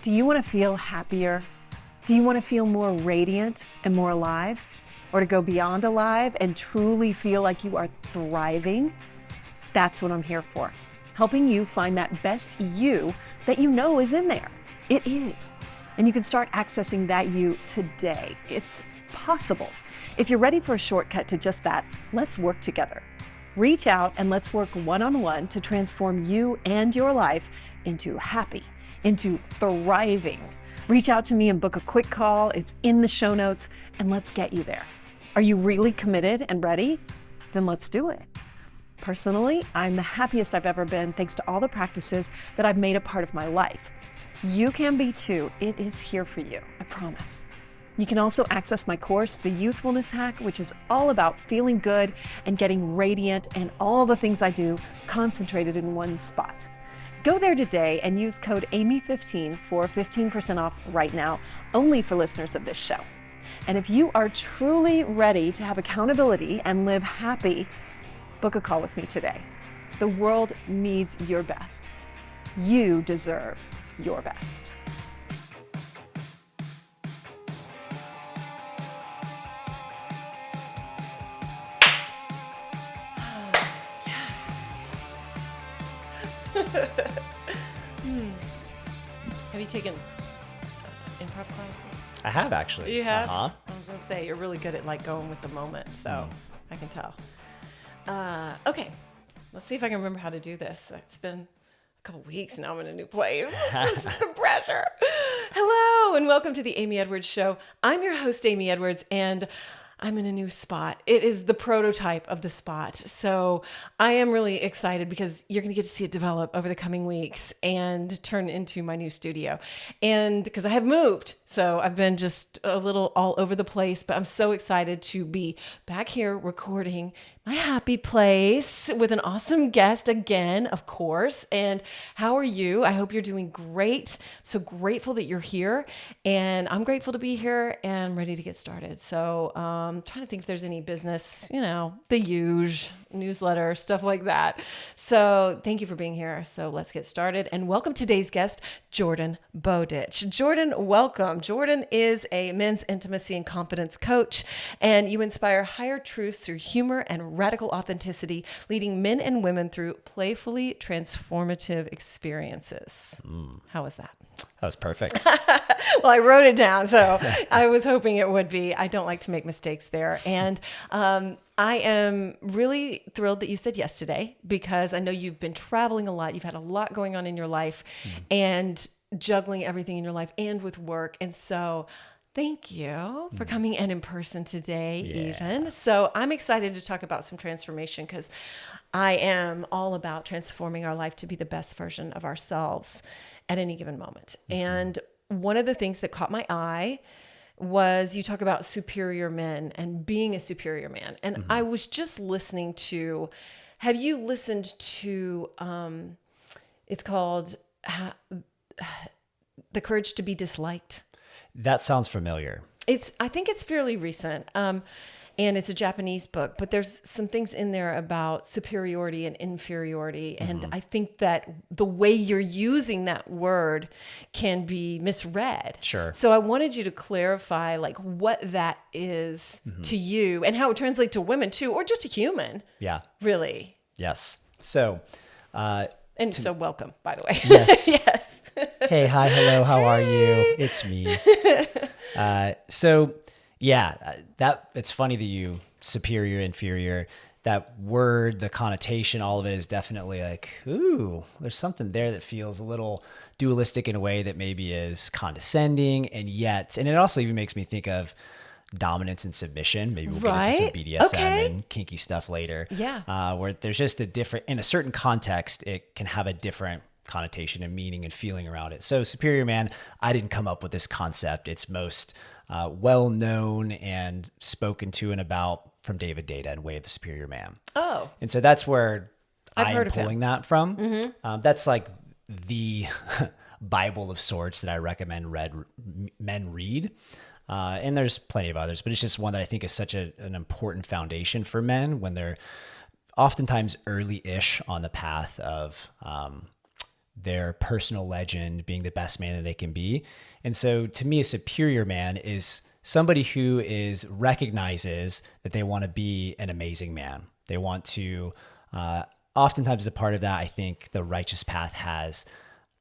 Do you want to feel happier? Do you want to feel more radiant and more alive? Or to go beyond alive and truly feel like you are thriving? That's what I'm here for. Helping you find that best you that you know is in there. It is. And you can start accessing that you today. It's possible. If you're ready for a shortcut to just that, let's work together. Reach out and let's work one-on-one to transform you and your life into happy, into thriving. Reach out to me and book a quick call. It's in the show notes, and let's get you there. Are you really committed and ready? Then let's do it. Personally, I'm the happiest I've ever been thanks to all the practices that I've made a part of my life. You can be too. It is here for you, I promise. You can also access my course, The Youthfulness Hack, which is all about feeling good and getting radiant and all the things I do concentrated in one spot. Go there today and use code AMY15 for 15% off right now, only for listeners of this show. And if you are truly ready to have accountability and live happy, book a call with me today. The world needs your best. You deserve your best. Have you taken improv classes? I have actually. You have? Uh-huh. I was going to say, you're really good at like going with the moment, so I can tell. Okay, let's see if I can remember how to do this. It's been a couple weeks now. I'm in a new place. This is the pressure. Hello, and welcome to the Amy Edwards Show. I'm your host, Amy Edwards, and I'm in a new spot. It is the prototype of the spot. So I am really excited because you're going to get to see it develop over the coming weeks and turn into my new studio. And because I have moved, so I've been just a little all over the place, but I'm so excited to be back here recording my happy place with an awesome guest again, of course. And how are you? I hope you're doing great. So grateful that you're here, and I'm grateful to be here and ready to get started. So trying to think if there's any business, the huge newsletter, stuff like that. So thank you for being here. So let's get started, and welcome today's guest, Jordan Bowditch. Jordan, welcome. Jordan is a men's intimacy and confidence coach, and you inspire higher truths through humor and radical authenticity, leading men and women through playfully transformative experiences. How was that? That was perfect. Well, I wrote it down, so I was hoping it would be. I don't like to make mistakes there. And I am really thrilled that you said yes today, because I know you've been traveling a lot. You've had a lot going on in your life and juggling everything in your life and with work. And so thank you for coming in person today, even. So I'm excited to talk about some transformation, because I am all about transforming our life to be the best version of ourselves at any given moment. And one of the things that caught my eye was you talk about superior men and being a superior man. And I was just listening to, have you listened to, it's called The Courage to be Disliked? That sounds familiar. I think it's fairly recent. And it's a Japanese book, but there's some things in there about superiority and inferiority. And I think that the way you're using that word can be misread. Sure. So I wanted you to clarify like what that is to you and how it translates to women too, or just a human. Yeah. Really. Yes. So, so welcome, by the way. Yes. Yes. Hey, hi, hello, how are you? It's me. That it's funny that you superior, inferior, that word, the connotation, all of it is definitely like, ooh, there's something there that feels a little dualistic in a way that maybe is condescending, and it also even makes me think of dominance and submission. Maybe we'll get into some BDSM and kinky stuff later. Yeah. Where there's just in a certain context, it can have a different connotation and meaning and feeling around it. So superior man, I didn't come up with this concept. It's most well known and spoken to and about from David Data and Way of the Superior Man. Oh. And so that's where I'm pulling that from. That's like the Bible of sorts that I recommend men read. And there's plenty of others, but it's just one that I think is such an important foundation for men when they're oftentimes early-ish on the path of their personal legend, being the best man that they can be. And so to me, a superior man is somebody who recognizes that they want to be an amazing man. They want to, oftentimes as a part of that, I think the righteous path has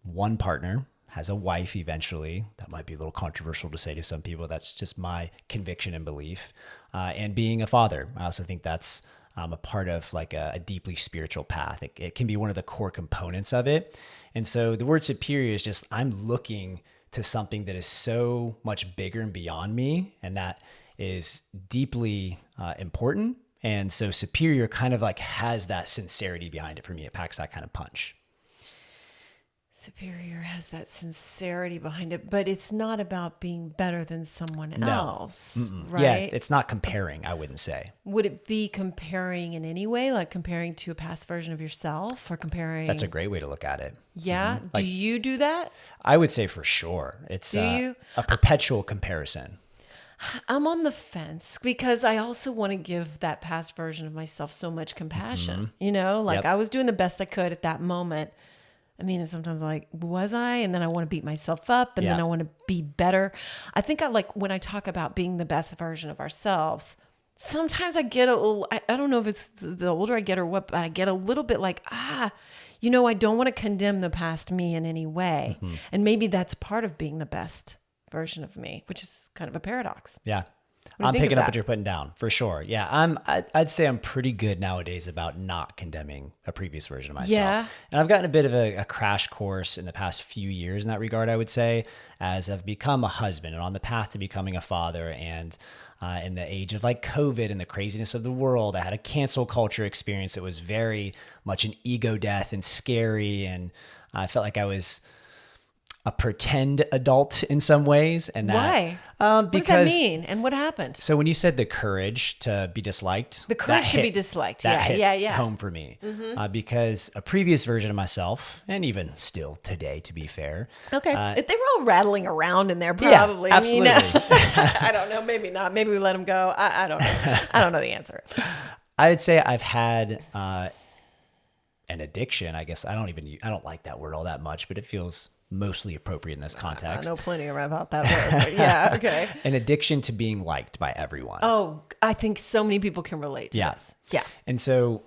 one partner, has a wife eventually. That might be a little controversial to say to some people. That's just my conviction and belief. And being a father. I also think that's a part of like a deeply spiritual path. It can be one of the core components of it. And so the word superior is just, I'm looking to something that is so much bigger and beyond me, and that is deeply important. And so superior kind of like has that sincerity behind it for me. It packs that kind of punch. Superior has that sincerity behind it, but it's not about being better than someone else, right? Yeah, it's not comparing, I wouldn't say. Would it be comparing in any way, like comparing to a past version of yourself, or comparing? That's a great way to look at it. Yeah. Like, do you do that? I would say for sure. It's a perpetual comparison. I'm on the fence because I also want to give that past version of myself so much compassion. You know, like I was doing the best I could at that moment. I mean, and sometimes like, was I? And then I want to beat myself up, and then I want to be better. I think I like when I talk about being the best version of ourselves, sometimes I get a little, I don't know if it's the older I get or what, but I get a little bit like, I don't want to condemn the past me in any way. And maybe that's part of being the best version of me, which is kind of a paradox. Yeah. I'm picking up what you're putting down for sure. Yeah. I'd say I'm pretty good nowadays about not condemning a previous version of myself. Yeah. And I've gotten a bit of a crash course in the past few years in that regard, I would say, as I've become a husband and on the path to becoming a father. And in the age of like COVID and the craziness of the world, I had a cancel culture experience that was very much an ego death and scary. And I felt like I was a pretend adult in some ways. And that, why? Because, what does that mean? And what happened? So when you said the courage to be disliked, the courage to be disliked. That hit home for me. Because a previous version of myself, and even still today, to be fair. Okay. If they were all rattling around in there, probably. Yeah, absolutely. I don't know. Maybe not. Maybe we let them go. I don't know. I don't know the answer. I would say I've had an addiction. I guess I don't like that word all that much, but it feels mostly appropriate in this context. I know plenty about that word, but yeah, okay. An addiction to being liked by everyone. Oh, I think so many people can relate to this. Yeah. And so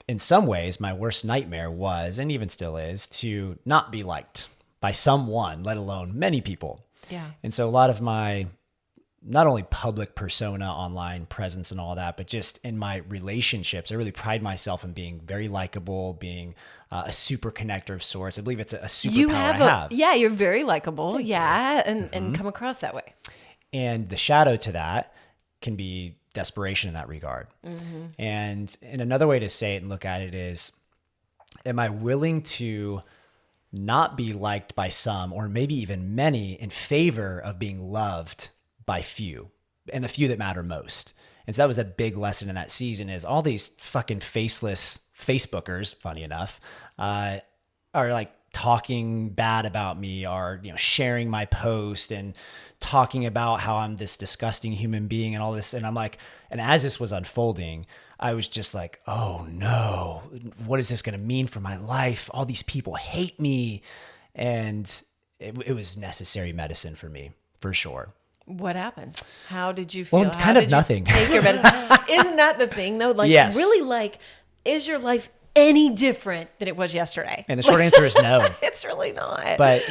in some ways, my worst nightmare was, and even still is, to not be liked by someone, let alone many people. Yeah. And so a lot of my, not only public persona, online presence and all that, but just in my relationships, I really pride myself in being very likable, being a super connector of sorts. I believe it's a superpower I have. Yeah, you're very likable. Yeah, and come across that way. And the shadow to that can be desperation in that regard. And another way to say it and look at it is, am I willing to not be liked by some, or maybe even many, in favor of being loved by few, and the few that matter most? And so that was a big lesson in that season, is all these fucking faceless Facebookers, funny enough, are like talking bad about me, are, sharing my post and talking about how I'm this disgusting human being and all this. And I'm like, and as this was unfolding, I was just like, oh no, what is this going to mean for my life? All these people hate me. And it was necessary medicine for me, for sure. What happened? How did you feel? Well, kind of nothing. Take your medicine. Isn't that the thing though? Like, yes. Really, like, is your life any different than it was yesterday? And the short answer is no. It's really not. But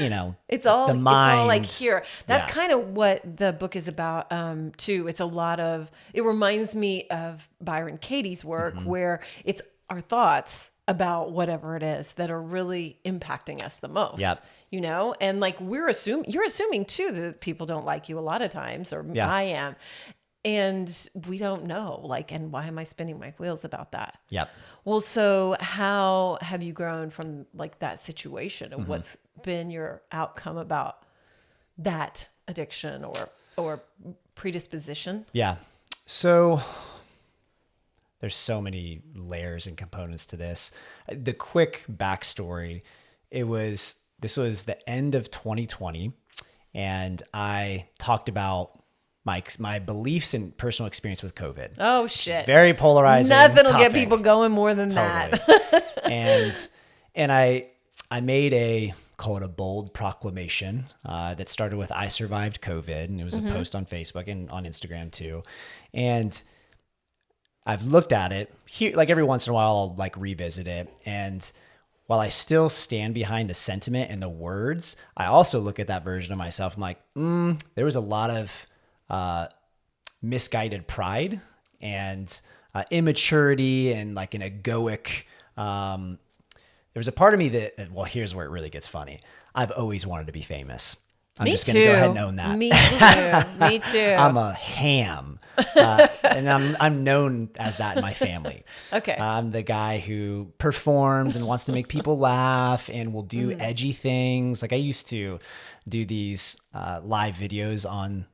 it's all the mind. It's all like here. That's kind of what the book is about too. It's a lot of. It reminds me of Byron Katie's work, where it's our thoughts about whatever it is that are really impacting us the most. Yep. And like you're assuming too that people don't like you a lot of times, or I am. And we don't know, like, and why am I spinning my wheels about that? Yep. Well, so how have you grown from like that situation, and what's been your outcome about that addiction or predisposition? Yeah. So there's so many layers and components to this. The quick backstory, this was the end of 2020, and I talked about my beliefs and personal experience with COVID. Oh shit! Very polarizing. Nothing will topic. get people going more than that. and I I made call it a bold proclamation that started with I survived COVID, and it was a post on Facebook and on Instagram too. And I've looked at it here, like every once in a while, I'll like revisit it. And while I still stand behind the sentiment and the words, I also look at that version of myself. I'm like, there was a lot of misguided pride and immaturity and like an egoic. There was a part of me that, well, here's where it really gets funny. I've always wanted to be famous. I'm just going to go ahead and own that. Me too. Me too. I'm a ham. And I'm known as that in my family. Okay. I'm the guy who performs and wants to make people laugh and will do edgy things. Like I used to do these live videos on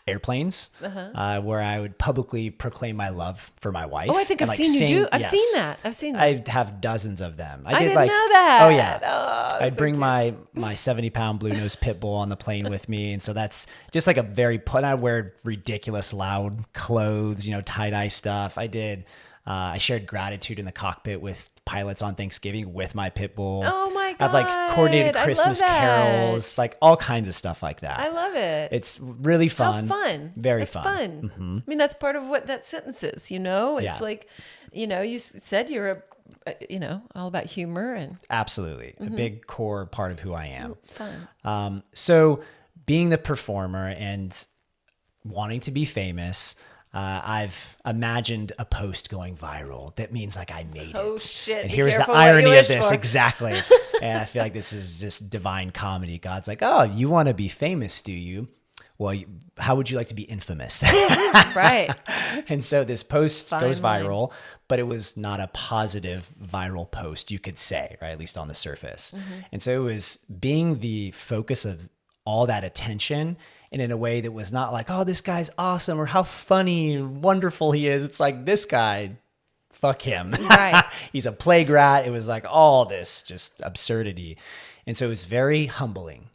airplanes where I would publicly proclaim my love for my wife. Oh, I think I've seen you do. I've seen that. I've seen that. I have dozens of them. I didn't know that. Oh yeah. Oh, I'd bring my 70-pound blue nose pit bull on the plane with me. And so that's just like a very I wear ridiculous loud clothes, tie-dye stuff. I shared gratitude in the cockpit with pilots on Thanksgiving with my pit bull. Oh my God. I've like coordinated Christmas carols, like all kinds of stuff like that. I love it. It's really fun. How fun. Very that's fun. I mean, that's part of what that sentence is, It's like, you said you're all about humor and absolutely a big core part of who I am. Fun. So being the performer and wanting to be famous, I've imagined a post going viral. That means like I made it. Oh shit. And here's the irony of this. Exactly. And I feel like this is just divine comedy. God's like, oh, you want to be famous, do you? Well, how would you like to be infamous? Right. And so this post goes viral, but it was not a positive viral post, you could say, right? At least on the surface. And so it was being the focus of all that attention and in a way that was not like, oh, this guy's awesome or how funny and wonderful he is. It's like, this guy, fuck him. Right. He's a plague rat. It was like all this just absurdity. And so it was very humbling.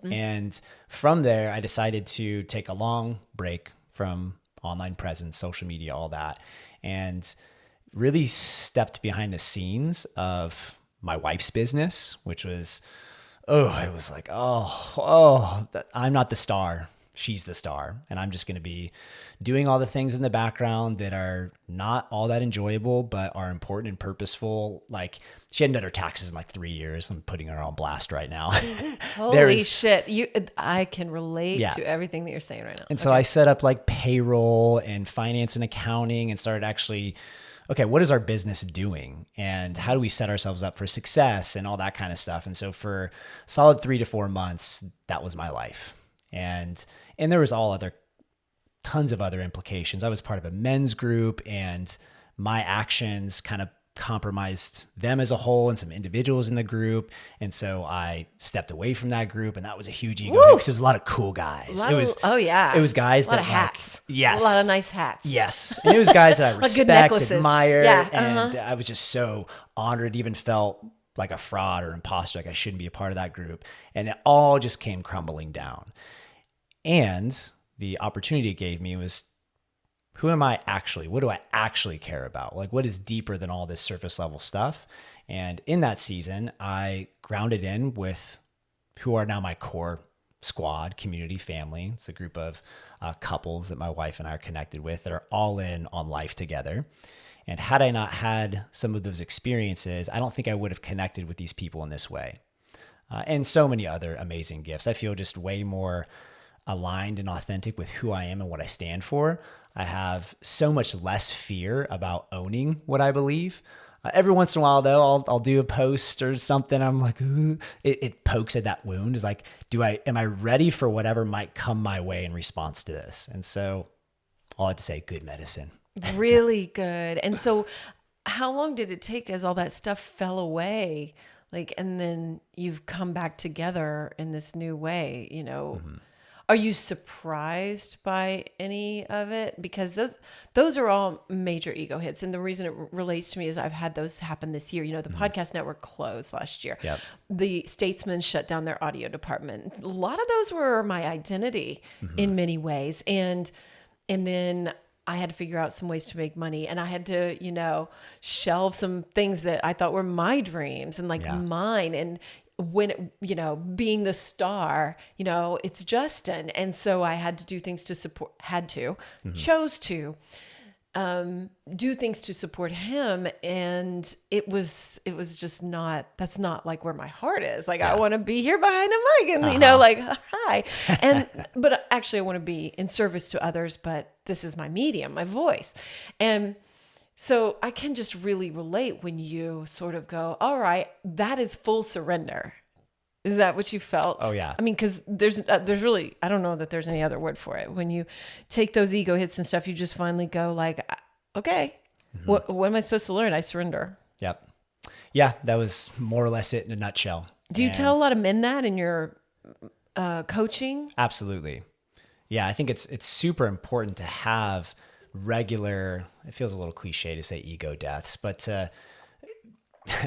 And from there, I decided to take a long break from online presence, social media, all that, and really stepped behind the scenes of my wife's business, which was, it was like, I'm not the star. She's the star. And I'm just going to be doing all the things in the background that are not all that enjoyable, but are important and purposeful. Like she hadn't done her taxes in like 3 years. I'm putting her on blast right now. Holy shit. I can relate to everything that you're saying right now. And so I set up like payroll and finance and accounting and started actually, okay, what is our business doing? And how do we set ourselves up for success and all that kind of stuff? And so for solid 3 to 4 months, that was my life. And there was tons of other implications. I was part of a men's group and my actions kind of compromised them as a whole and some individuals in the group. And so I stepped away from that group, and that was a huge ego because there's a lot of cool guys. It was guys a lot of hats. Yes. A lot of nice hats. Yes. And it was guys that I respect, admire. Yeah. And I was just so honored, even felt like a fraud or imposter, like I shouldn't be a part of that group. And it all just came crumbling down. And the opportunity it gave me was, who am I actually? What do I actually care about? Like, what is deeper than all this surface level stuff? And in that season, I grounded in with who are now my core squad, community, family. It's a group of couples that my wife and I are connected with that are all in on life together. And had I not had some of those experiences, I don't think I would have connected with these people in this way. And so many other amazing gifts. I feel just way more aligned and authentic with who I am and what I stand for. I have so much less fear about owning what I believe. Every once in a while, though, I'll do a post or something. I'm like, ooh, it pokes at that wound. It's like, am I ready for whatever might come my way in response to this? And so all I have to say, good medicine. Really good. And so how long did it take as all that stuff fell away? Like, and then you've come back together in this new way, Are you surprised by any of it? Because those are all major ego hits. And the reason it relates to me is I've had those happen this year. The podcast network closed last year. Yep. The Statesman shut down their audio department. A lot of those were my identity in many ways. And then I had to figure out some ways to make money, and I had to, shelve some things that I thought were my dreams and mine. And when, being the star, it's Justin. And so I had to do things to support, chose to do things to support him. And it was just not, that's not like where my heart is. Like, I want to be here behind a mic and, like, hi. But actually I want to be in service to others, but this is my medium, my voice. And so I can just really relate when you sort of go, all right, that is full surrender. Is that what you felt? Oh, yeah. I mean, because there's really, I don't know that there's any other word for it. When you take those ego hits and stuff, you just finally go like, okay, what am I supposed to learn? I surrender. Yep. Yeah, that was more or less it in a nutshell. Do you tell a lot of men that in your coaching? Absolutely. Yeah, I think it's super important to have regular, it feels a little cliche to say ego deaths, but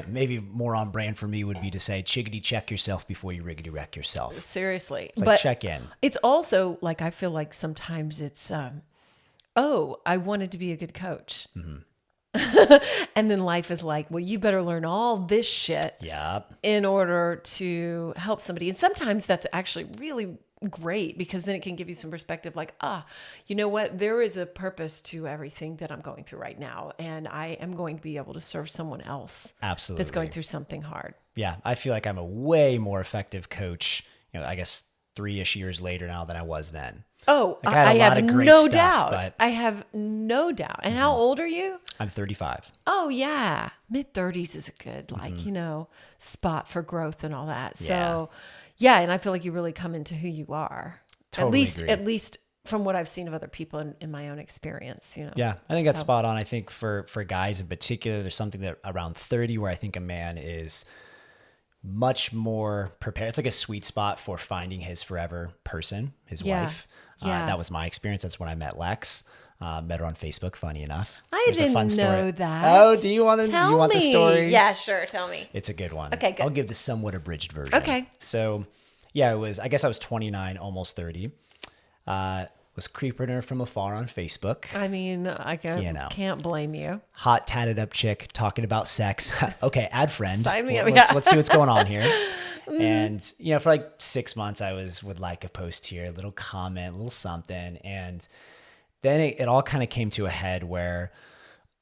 maybe more on brand for me would be to say chickadee check yourself before you riggedy wreck yourself. Seriously. It's like, but check in. It's also like, I feel like sometimes it's, I wanted to be a good coach. And then life is like, well, you better learn all this shit in order to help somebody. And sometimes that's actually really great, because then it can give you some perspective like, you know what? There is a purpose to everything that I'm going through right now. And I am going to be able to serve someone else Absolutely. that's going through something hard. Yeah. I feel like I'm a way more effective coach, I guess 3-ish years later now than I was then. Oh, like I have no stuff, doubt. But I have no doubt. And how old are you? I'm 35. Oh, yeah. Mid-30s is a good, spot for growth and all that. So, yeah. And I feel like you really come into who you are. Totally at least from what I've seen of other people in my own experience, Yeah, I think that's spot on. I think for guys in particular, there's something that around 30 where I think a man is much more prepared. It's like a sweet spot for finding his forever person, his wife. That was my experience. That's when I met Lex. Met her on Facebook, funny enough. I didn't know that. Oh, do you want the story? Yeah, sure. Tell me. It's a good one. Okay, good. I'll give the somewhat abridged version. Okay. So, I guess I was 29, almost 30. Was creeping her from afar on Facebook. I mean, I can't blame you. Hot, tatted up chick talking about sex. Okay, add friend. Sign me up. Let's see what's going on here. And, for like 6 months, I would like a post here, a little comment, a little something. And then it all kind of came to a head where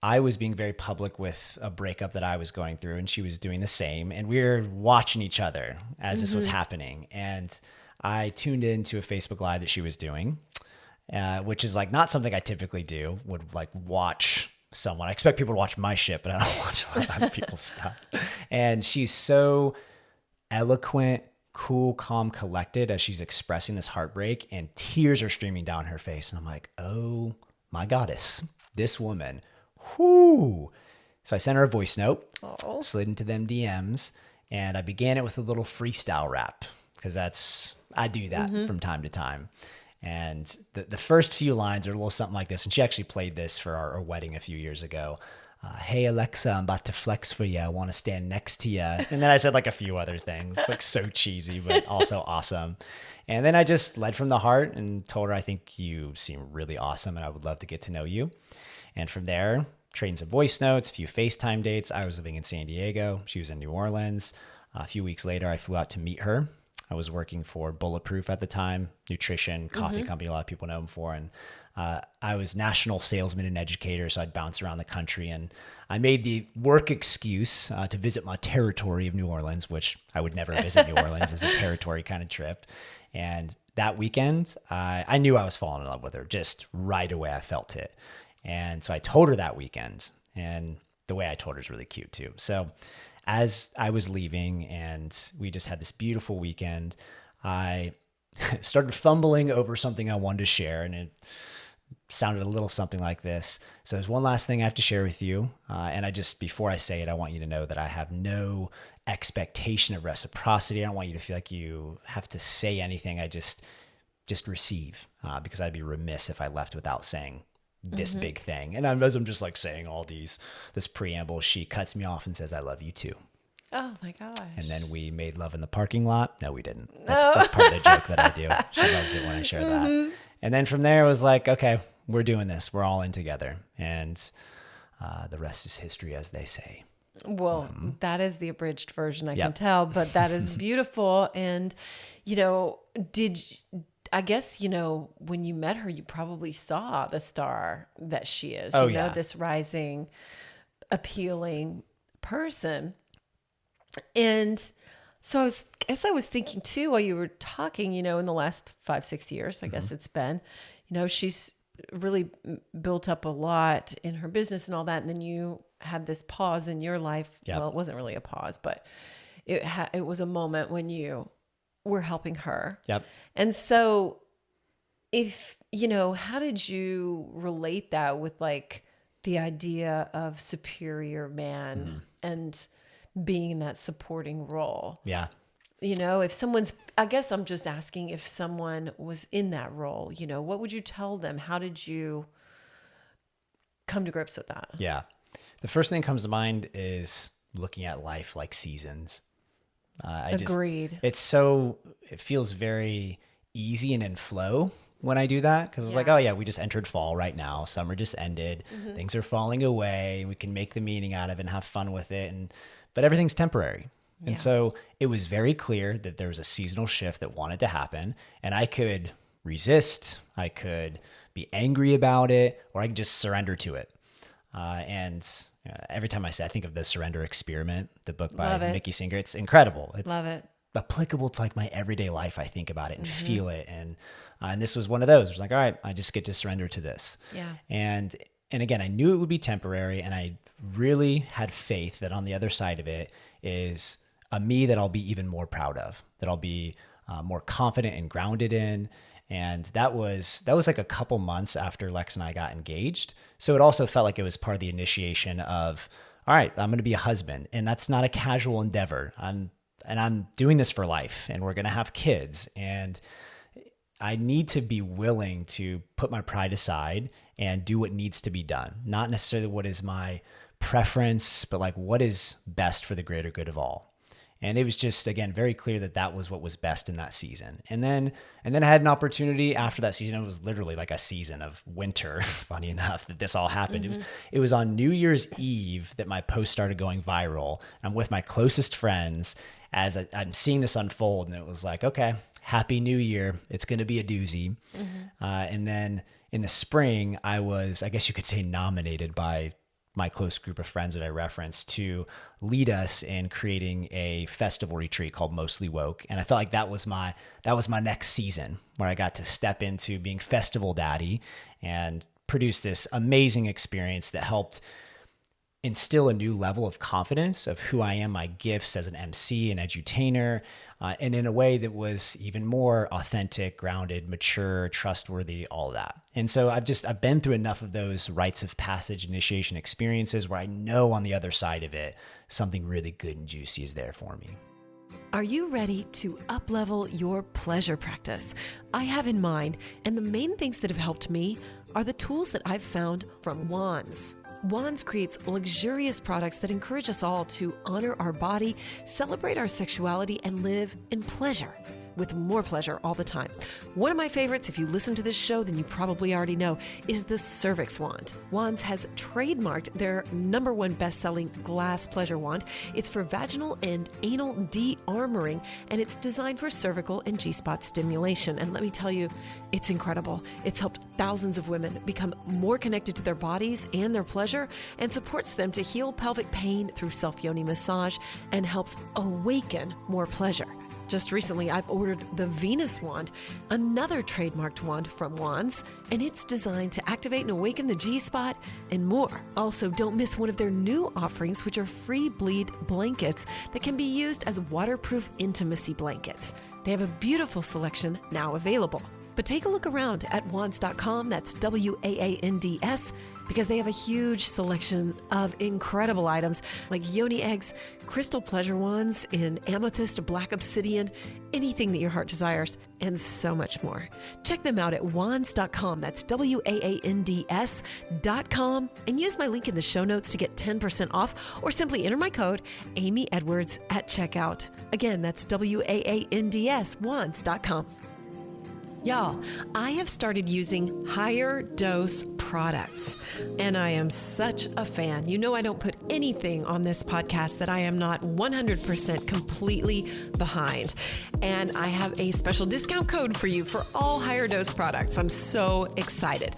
I was being very public with a breakup that I was going through, and she was doing the same. And we were watching each other as this was happening. And I tuned into a Facebook Live that she was doing, which is like not something I typically do, would like watch someone. I expect people to watch my shit, but I don't watch a lot of other people's stuff. And she's so eloquent, cool, calm, collected as she's expressing this heartbreak, and tears are streaming down her face. And I'm like, oh my goddess, this woman, whoo. So I sent her a voice note, slid into them DMs, and I began it with a little freestyle rap, because I do that from time to time. And the first few lines are a little something like this. And she actually played this for our wedding a few years ago. Hey, Alexa, I'm about to flex for you. I want to stand next to you. And then I said like a few other things, like so cheesy, but also awesome. And then I just led from the heart and told her, I think you seem really awesome and I would love to get to know you. And from there, traded some voice notes, a few FaceTime dates. I was living in San Diego. She was in New Orleans. A few weeks later, I flew out to meet her. I was working for Bulletproof at the time, nutrition, coffee company, a lot of people know him for. And I was national salesman and educator, so I'd bounce around the country. And I made the work excuse to visit my territory of New Orleans, which I would never visit New Orleans as a territory kind of trip. And that weekend, I knew I was falling in love with her. Just right away, I felt it. And so I told her that weekend. And the way I told her is really cute too. So as I was leaving and we just had this beautiful weekend, I started fumbling over something I wanted to share, and it sounded a little something like this. So there's one last thing I have to share with you. And before I say it, I want you to know that I have no expectation of reciprocity. I don't want you to feel like you have to say anything. I just receive, because I'd be remiss if I left without saying this big thing. And as I'm just like saying all this preamble, she cuts me off and says, I love you too. Oh my gosh. And then we made love in the parking lot. No, we didn't. That's part of the joke that I do. She loves it when I share that. And then from there it was like, okay, we're doing this. We're all in together. And the rest is history, as they say. Well, that is the abridged version, I can Yep. tell, but that is beautiful. And, I guess, when you met her, you probably saw the star that she is, Oh, yeah. this rising, appealing person. And so I was thinking too, while you were talking, in the last 5-6 years, I guess it's been, she's really built up a lot in her business and all that. And then you had this pause in your life. Yep. Well, it wasn't really a pause, but it was a moment when you were helping her. Yep. And so how did you relate that with like the idea of superior man and being in that supporting role? Yeah. If someone's, I guess I'm just asking if someone was in that role, what would you tell them? How did you come to grips with that? Yeah. The first thing that comes to mind is looking at life like seasons. Agreed. It feels very easy and in flow when I do that. Cause it's like, Yeah. oh yeah, we just entered fall right now. Summer just ended. Things are falling away. We can make the meaning out of it and have fun with it. But everything's temporary. And so it was very clear that there was a seasonal shift that wanted to happen, and I could resist, I could be angry about it, or I could just surrender to it. Every time I think of the Surrender Experiment, the book by Mickey Singer, it's incredible. It's Love it. applicable to like my everyday life. I think about it and feel it. And this was one of those. It was like, all right, I just get to surrender to this. Yeah. And again, I knew it would be temporary, and I really had faith that on the other side of it is a me that I'll be even more proud of, that I'll be more confident and grounded in. And that was like a couple months after Lex and I got engaged. So it also felt like it was part of the initiation of, all right, I'm going to be a husband, and that's not a casual endeavor. I'm doing this for life, and we're going to have kids, and I need to be willing to put my pride aside and do what needs to be done. Not necessarily what is my preference, but like what is best for the greater good of all. And it was just, again, very clear that was what was best in that season. And then I had an opportunity after that season. It was literally like a season of winter, funny enough, that this all happened. It was on New Year's Eve that my post started going viral. I'm with my closest friends as I'm seeing this unfold. And it was like, okay, Happy New Year. It's going to be a doozy. And then in the spring, I was, I guess you could say, nominated by my close group of friends that I referenced to lead us in creating a festival retreat called Mostly Woke. And I felt like that was my next season where I got to step into being festival daddy and produce this amazing experience that helped instill a new level of confidence of who I am, my gifts as an MC and edutainer, and in a way that was even more authentic, grounded, mature, trustworthy, all of that. And so I've been through enough of those rites of passage initiation experiences where I know on the other side of it, something really good and juicy is there for me. Are you ready to up-level your pleasure practice? I have in mind, and the main things that have helped me are the tools that I've found from Wands. Wands creates luxurious products that encourage us all to honor our body, celebrate our sexuality, and live in pleasure, with more pleasure all the time. One of my favorites, if you listen to this show, then you probably already know, is the Cervix Wand. Wands has trademarked their #1 best-selling glass pleasure wand. It's for vaginal and anal de-armoring, and it's designed for cervical and G-spot stimulation. And let me tell you, it's incredible. It's helped thousands of women become more connected to their bodies and their pleasure, and supports them to heal pelvic pain through self-yoni massage, and helps awaken more pleasure. Just recently, I've ordered the Venus Wand, another trademarked wand from Wands, and it's designed to activate and awaken the G-spot and more. Also, don't miss one of their new offerings, which are free bleed blankets that can be used as waterproof intimacy blankets. They have a beautiful selection now available. But take a look around at wands.com, that's WAANDS, because they have a huge selection of incredible items like yoni eggs, crystal pleasure wands in amethyst, black obsidian, anything that your heart desires, and so much more. Check them out at wands.com, that's WAANDS.com, and use my link in the show notes to get 10% off, or simply enter my code Amy Edwards at checkout. Again, that's WAANDS, wands.com. Y'all, I have started using higher dose products. And I am such a fan. You know, I don't put anything on this podcast that I am not 100% completely behind. And I have a special discount code for you for all Higher Dose products. I'm so excited.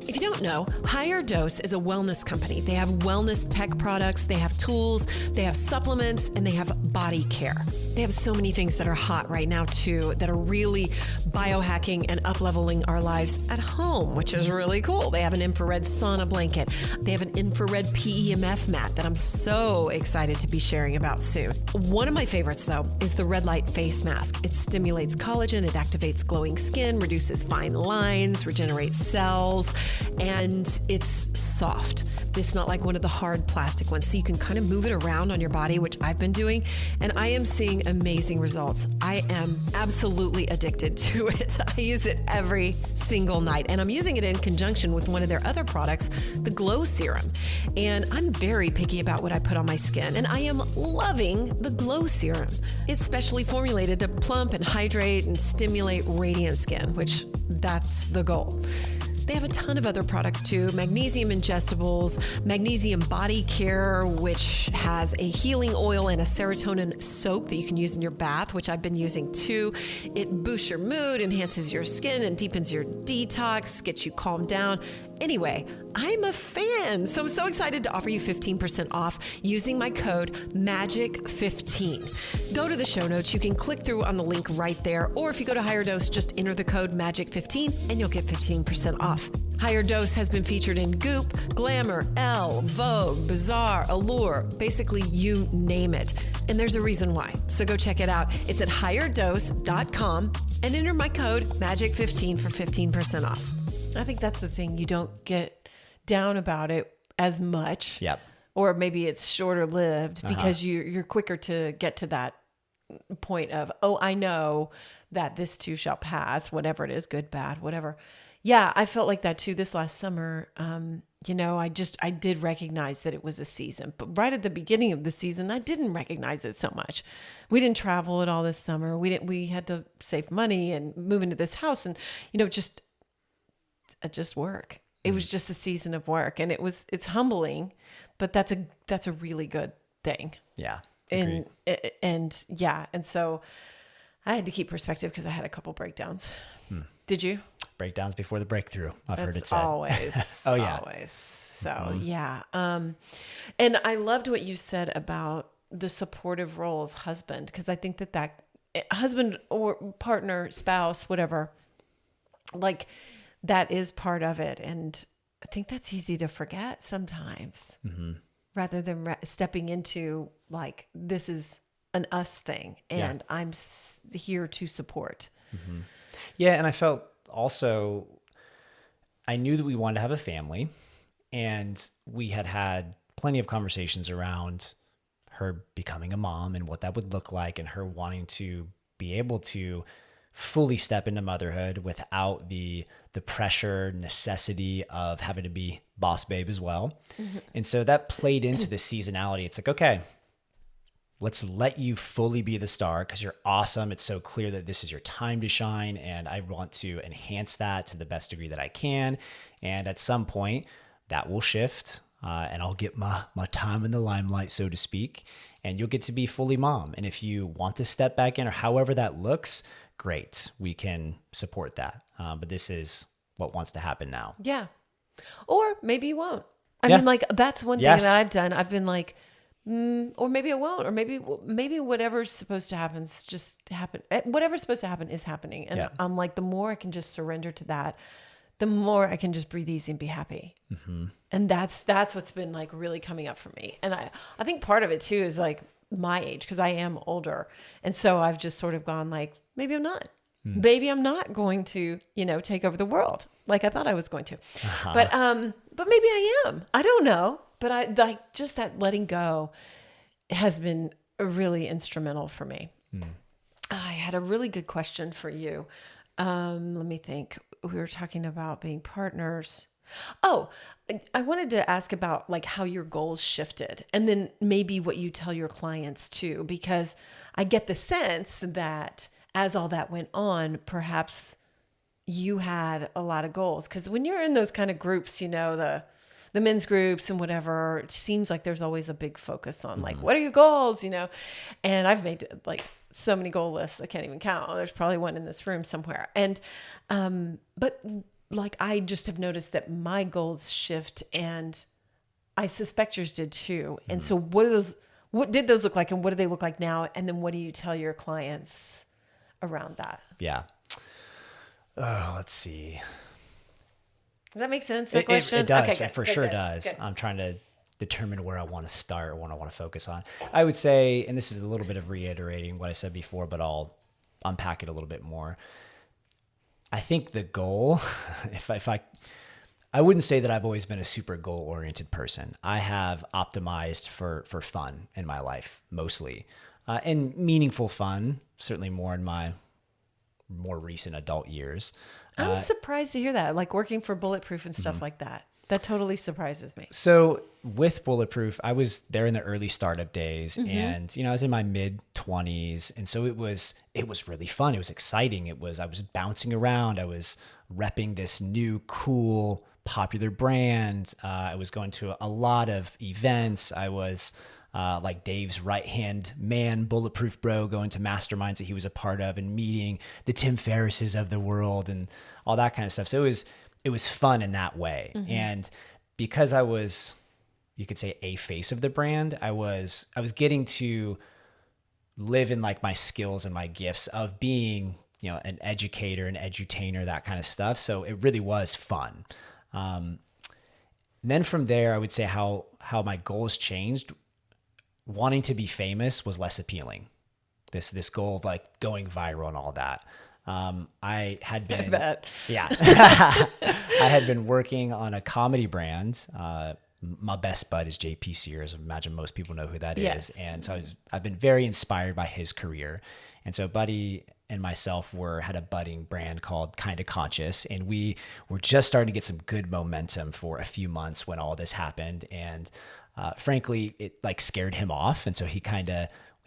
If you don't know, Higher Dose is a wellness company. They have wellness tech products, they have tools, they have supplements, and they have body care. They have so many things that are hot right now too, that are really biohacking and up-leveling our lives at home, which is really cool. They have an infrared sauna blanket. They have an infrared PEMF mat that I'm so excited to be sharing about soon. One of my favorites though is the red light face mask. It stimulates collagen, it activates glowing skin, reduces fine lines, regenerates cells, and it's soft. It's not like one of the hard plastic ones, so you can kind of move it around on your body, which I've been doing, and I am seeing amazing results. I am absolutely addicted to it. I use it every single night, and I'm using it in conjunction with one of their other products, the Glow Serum. And I'm very picky about what I put on my skin, and I am loving the Glow Serum. It's specially formulated to plump and hydrate and stimulate radiant skin, which that's the goal. They have a ton of other products too. Magnesium ingestibles, magnesium body care, which has a healing oil and a serotonin soap that you can use in your bath, which I've been using too. It boosts your mood, enhances your skin, and deepens your detox, gets you calmed down. Anyway, I'm a fan. So I'm so excited to offer you 15% off using my code MAGIC15. Go to the show notes. You can click through on the link right there. Or if you go to Higher Dose, just enter the code MAGIC15 and you'll get 15% off. Higher Dose has been featured in Goop, Glamour, Elle, Vogue, Bazaar, Allure, basically you name it. And there's a reason why. So go check it out. It's at higherdose.com and enter my code MAGIC15 for 15% off. I think that's the thing. You don't get down about it as much. Yep. Or maybe it's shorter lived because you're quicker to get to that point of, oh, I know that this too shall pass, whatever it is, good, bad, whatever. Yeah, I felt like that too this last summer. I did recognize that it was a season, but right at the beginning of the season, I didn't recognize it so much. We didn't travel at all this summer. We had to save money and move into this house and, just work. It was just a season of work, and it's humbling, but that's a really good thing. Yeah. And so I had to keep perspective because I had a couple breakdowns. Did you? Breakdowns before the breakthrough. I've heard it said. Always. Oh yeah. Always. So yeah. And I loved what you said about the supportive role of husband, because I think that husband or partner, spouse, whatever, like that is part of it. And I think that's easy to forget sometimes, rather than stepping into like, this is an us thing and I'm here to support. Yeah. And I felt also, I knew that we wanted to have a family, and we had plenty of conversations around her becoming a mom and what that would look like, and her wanting to be able to fully step into motherhood without the pressure, necessity of having to be boss babe as well. And so that played into the seasonality. It's like, okay, let's let you fully be the star because you're awesome. It's so clear that this is your time to shine, and I want to enhance that to the best degree that I can. And at some point that will shift, and I'll get my time in the limelight, so to speak, and you'll get to be fully mom. And if you want to step back in, or however that looks, great, we can support that. But this is what wants to happen now. Yeah. Or maybe you won't. I mean, like, that's one thing that I've done. I've been like, or maybe it won't, or maybe whatever's supposed to happen is just to happen. Whatever's supposed to happen is happening. And I'm like, the more I can just surrender to that, the more I can just breathe easy and be happy. And that's what's been like really coming up for me. And I think part of it too is like my age, because I am older. And so I've just sort of gone like, maybe I'm not. Maybe I'm not going to, take over the world like I thought I was going to. But maybe I am. I don't know. But I like just that letting go has been really instrumental for me. I had a really good question for you. Let me think. We were talking about being partners. Oh, I wanted to ask about like how your goals shifted, and then maybe what you tell your clients too, because I get the sense that as all that went on, perhaps you had a lot of goals. Because when you're in those kind of groups, you know, the men's groups and whatever, it seems like there's always a big focus on like, what are your goals, you know? And I've made like so many goal lists, I can't even count. There's probably one in this room somewhere. And, but like, I just have noticed that my goals shift, and I suspect yours did too. And so what did those look like, and what do they look like now? And then what do you tell your clients around that? Yeah. Oh, let's see. Does that make sense? That question? It does. Okay, good, For good, sure good, does. good. I'm trying to determine where I want to start or what I want to focus on. I would say, and this is a little bit of reiterating what I said before, but I'll unpack it a little bit more. I think the goal, I wouldn't say that I've always been a super goal-oriented person. I have optimized for fun in my life, mostly. And meaningful fun, certainly more in my more recent adult years. I'm surprised to hear that, like working for Bulletproof and stuff like that. That totally surprises me. So with Bulletproof, I was there in the early startup days, and I was in my mid 20s, and so it was really fun. It was exciting. I was bouncing around. I was repping this new cool popular brand. I was going to a lot of events. I was like Dave's right-hand man, Bulletproof Bro, going to masterminds that he was a part of and meeting the Tim Ferrisses of the world and all that kind of stuff. So it was fun in that way. And because I was, you could say, a face of the brand, I was getting to live in like my skills and my gifts of being, an educator, an edutainer, that kind of stuff. So it really was fun. Then from there, I would say how my goals changed. Wanting to be famous was less appealing. This goal of like going viral and all that. I had been, I bet. Yeah, I had been working on a comedy brand. My best bud is JP Sears. I imagine most people know who that Yes. is. And so I've been very inspired by his career. And so Buddy and myself had a budding brand called Kinda Conscious. And we were just starting to get some good momentum for a few months when all this happened. And frankly, it like scared him off. And so he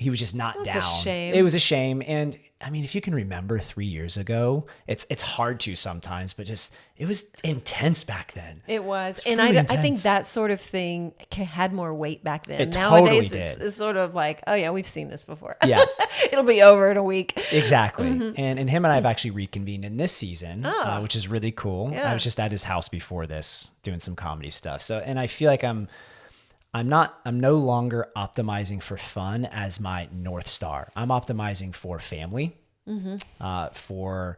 was just not down. That's a shame. It was a shame. And I mean, if you can remember 3 years ago, it's hard to sometimes, but just, it was intense back then. It was. It's And really I think intense. that sort of thing had more weight back then. It Nowadays, totally it's sort of like, oh yeah, we've seen this before. Yeah. It'll be over in a week. Exactly. And him and I have actually reconvened in this season, Oh. which is really cool. Yeah. I was just at his house before this doing some comedy stuff. So, and I feel like I'm no longer optimizing for fun as my North Star. I'm optimizing for family, for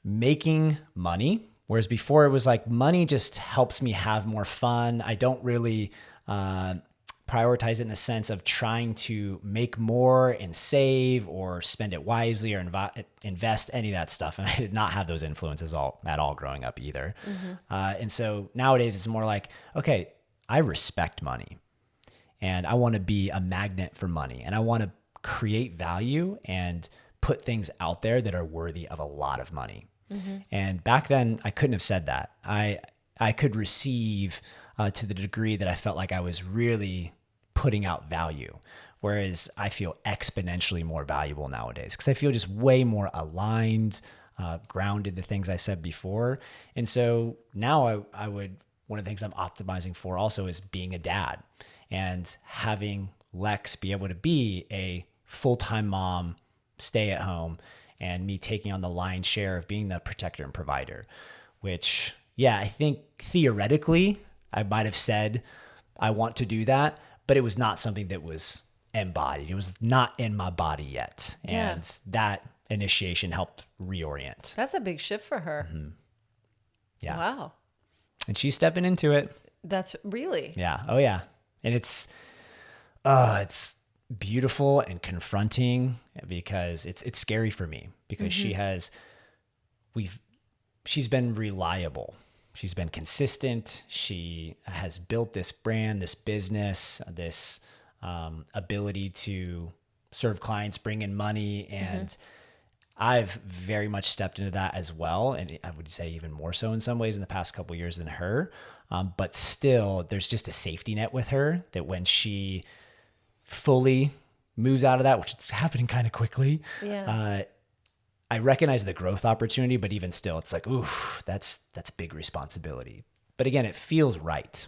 making money. Whereas before it was like money just helps me have more fun. I don't really prioritize it in the sense of trying to make more and save or spend it wisely or invest any of that stuff. And I did not have those influences at all growing up either. And so nowadays it's more like, okay, I respect money and I want to be a magnet for money and I want to create value and put things out there that are worthy of a lot of money. And back then I couldn't have said that. I could receive to the degree that I felt like I was really putting out value. Whereas I feel exponentially more valuable nowadays because I feel just way more aligned, grounded, the things I said before. And so now one of the things I'm optimizing for also is being a dad and having Lex be able to be a full-time mom, stay at home, and me taking on the lion's share of being the protector and provider, which, yeah, I think theoretically I might have said I want to do that, but it was not something that was embodied. It was not in my body yet. Yeah. And that initiation helped reorient. That's a big shift for her. Yeah. Wow. And she's stepping into it. That's really. Yeah. Oh yeah. And it's beautiful and confronting because it's scary for me because she's been reliable. She's been consistent. She has built this brand, this business, this ability to serve clients, bring in money. And I've very much stepped into that as well. And I would say even more so in some ways in the past couple of years than her. But still, there's just a safety net with her that when she fully moves out of that, which is happening kind of quickly, Yeah. I recognize the growth opportunity, but even still, it's like, ooh, that's big responsibility. But again, it feels right.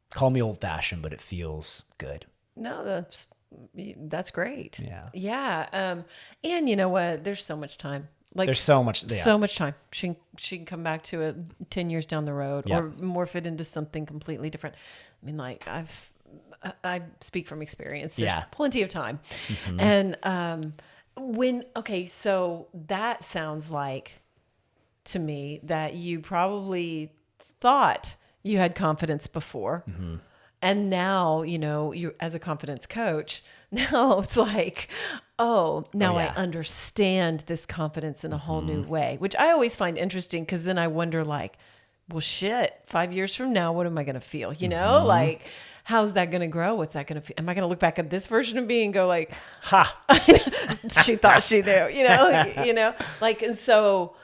Call me old fashioned, but it feels good. No, that's great. Yeah. Yeah. And you know what? There's so much time. Like There's so much. Yeah. So much time. She can come back to it 10 years down the road, Yeah. or morph it into something completely different. I mean, like I speak from experience. There's plenty of time. And so that sounds like to me that you probably thought you had confidence before. And now, you're as a confidence coach, now it's like, I understand this confidence in a whole new way, which I always find interesting, because then I wonder, like, well, shit, 5 years from now, what am I going to feel? Like, how's that going to grow? What's that going to feel? Am I going to look back at this version of me and go like, ha, she thought she knew, like, and so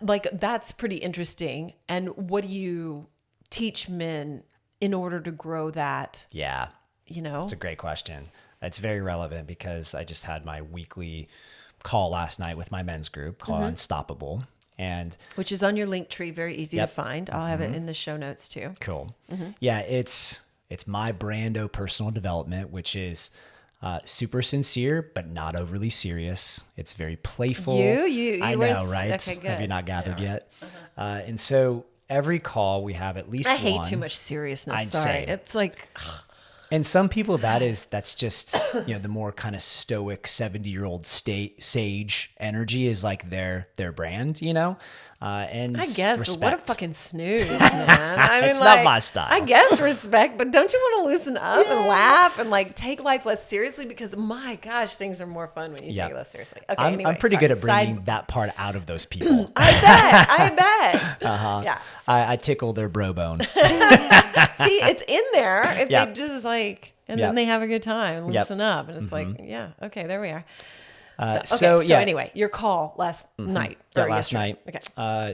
that's pretty interesting. And what do you teach men in order to grow that? Yeah. It's a great question. It's very relevant, because I just had my weekly call last night with my men's group called Unstoppable. And which is on your link tree, very easy to find. I'll have it in the show notes too. Cool. Yeah, it's my brando personal development, which is super sincere, but not overly serious. It's very playful. I know, right? Okay, good. Have you not gathered yet? And so every call we have at least one. I hate too much seriousness. I'd Sorry. say. It's like... And some people, that's just, the more kind of stoic 70-year-old sage energy is like their brand, and I guess, respect. but what a fucking snooze, man. I mean, it's not my style. I guess respect, but don't you want to loosen up and laugh and like take life less seriously? Because my gosh, things are more fun when you take it less seriously. Okay, I'm pretty good at bringing that part out of those people. I bet. Yeah. I tickle their bro bone. See, it's in there if they just like, and then they have a good time and loosen up, and it's like, okay, there we are. So anyway, your call last night. Yeah, last night. Okay.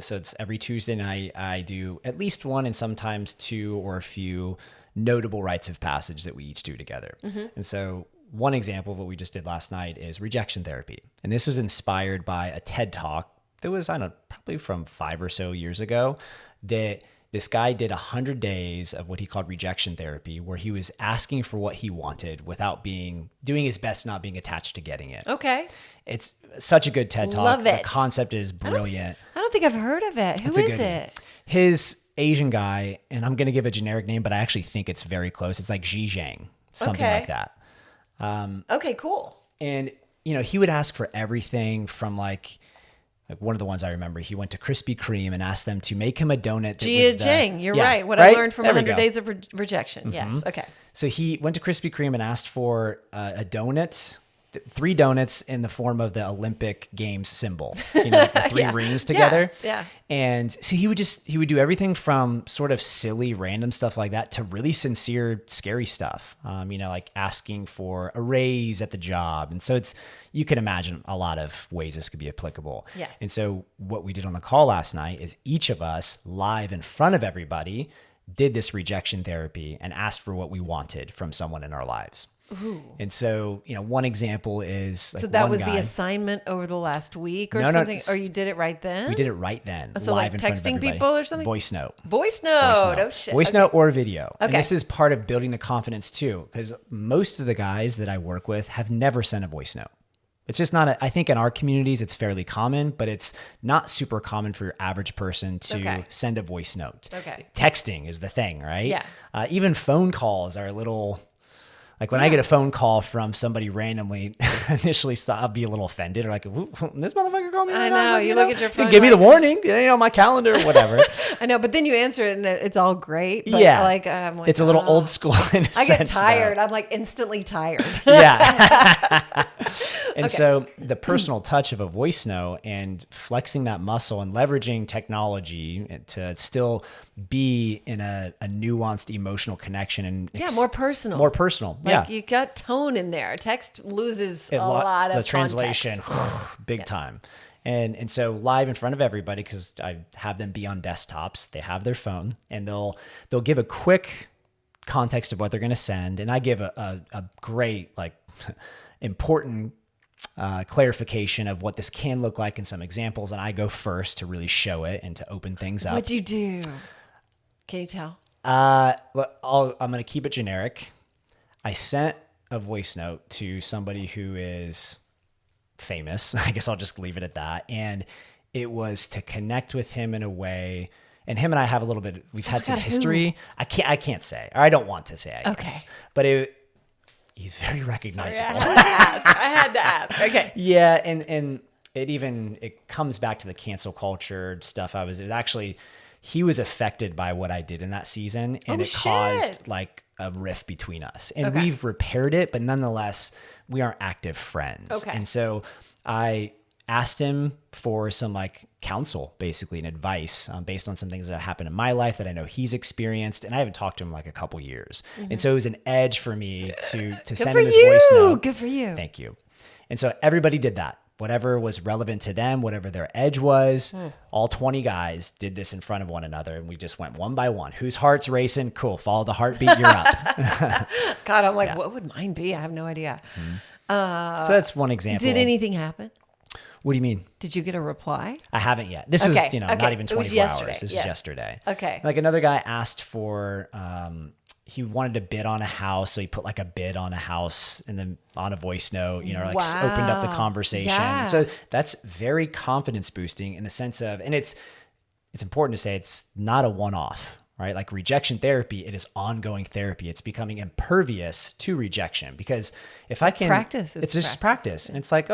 So it's every Tuesday night. I do at least one and sometimes two or a few notable rites of passage that we each do together. And so one example of what we just did last night is rejection therapy. And this was inspired by a TED Talk that was, probably from 5 or so years ago, that this guy did 100 days of what he called rejection therapy, where he was asking for what he wanted without doing his best, not being attached to getting it. Okay. It's such a good TED Talk. Love it. The concept is brilliant. I don't think I've heard of it. Who is it? His Asian guy, and I'm going to give a generic name, but I actually think it's very close. It's like Xi Zhang, something like that. Okay, cool. And, he would ask for everything from like one of the ones I remember, he went to Krispy Kreme and asked them to make him a donut. Jia Zhang, you're right. What I learned from 100 Days of Rejection. Yes. Okay. So he went to Krispy Kreme and asked for a donut, 3 donuts in the form of the Olympic Games symbol, the 3 rings together. Yeah. And so he would do everything from sort of silly, random stuff like that to really sincere, scary stuff. Like asking for a raise at the job. And so you can imagine a lot of ways this could be applicable. Yeah. And so what we did on the call last night is each of us live in front of everybody did this rejection therapy and asked for what we wanted from someone in our lives. Ooh. And so, one example is like, so that was the assignment over the last week or something, or you did it right then? We did it right then. So live like in front of texting everybody. people or something? Voice note. Voice note. Oh shit. Voice note or video. Okay. And this is part of building the confidence too, because most of the guys that I work with have never sent a voice note. It's just not, I think in our communities, it's fairly common, but it's not super common for your average person to send a voice note. Okay. Texting is the thing, right? Yeah. Even phone calls are a little, like when I get a phone call from somebody randomly, initially I'll be a little offended or like, this motherfucker called me right now. I know. You look at your phone. Give me the warning, my calendar or whatever. I know, but then you answer it and it's all great. But I'm like, it's a little old school in a sense. I get tired. Though. I'm like instantly tired. Yeah. And so the personal touch of a voice note and flexing that muscle and leveraging technology to still be in a nuanced emotional connection and more personal. More personal. Like you got tone in there. Text loses a lot of the translation big time. And so live in front of everybody, because I have them be on desktops, they have their phone and they'll give a quick context of what they're going to send. And I give a great, like important clarification of what this can look like and some examples. And I go first to really show it and to open things up. What'd you do? Can you tell? Well, I'm going to keep it generic. I sent a voice note to somebody who is famous. I guess I'll just leave it at that. And it was to connect with him in a way. And him and I have a little bit, we've had some history. I can't say, or I don't want to say, I guess. But he's very recognizable. Sorry, I had to ask. Okay. Yeah. And it comes back to the cancel culture stuff. He was affected by what I did in that season, and it caused like a rift between us, and we've repaired it, but nonetheless we aren't active friends. Okay. And so I asked him for some like counsel, basically, and advice based on some things that have happened in my life that I know he's experienced, and I haven't talked to him in like a couple years. And so it was an edge for me to send him this voice note. Good for you. Thank you. And so everybody did that. Whatever was relevant to them, whatever their edge was, all 20 guys did this in front of one another, and we just went one by one. Whose heart's racing? Cool. Follow the heartbeat. You're up. God, I'm like, what would mine be? I have no idea. So that's one example. Did anything happen? What do you mean? Did you get a reply? I haven't yet. This is, not even 24 hours. This is yesterday. Okay. Like another guy asked for, he wanted to bid on a house. So he put like a bid on a house and then on a voice note, opened up the conversation. Yeah. So that's very confidence boosting in the sense of, and it's important to say it's not a one-off, right? Like rejection therapy, it is ongoing therapy. It's becoming impervious to rejection, because if I can practice, it's just practice. And it's like,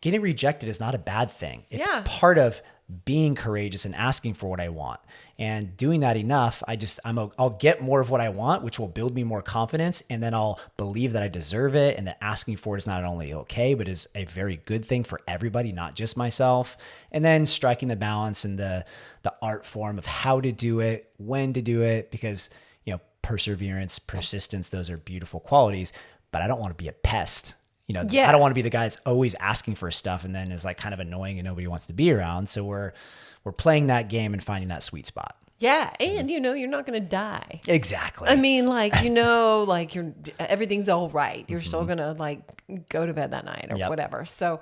getting rejected is not a bad thing. It's Yeah. part of being courageous and asking for what I want, and doing that enough. I'll get more of what I want, which will build me more confidence. And then I'll believe that I deserve it. And that asking for it is not only okay, but is a very good thing for everybody, not just myself. And then striking the balance and the art form of how to do it, when to do it, because, perseverance, persistence, those are beautiful qualities, but I don't want to be a pest. I don't want to be the guy that's always asking for stuff and then is like kind of annoying and nobody wants to be around. So we're playing that game and finding that sweet spot. Yeah. And you're not going to die. Exactly. I mean, like, everything's all right. You're still going to like go to bed that night or whatever. So,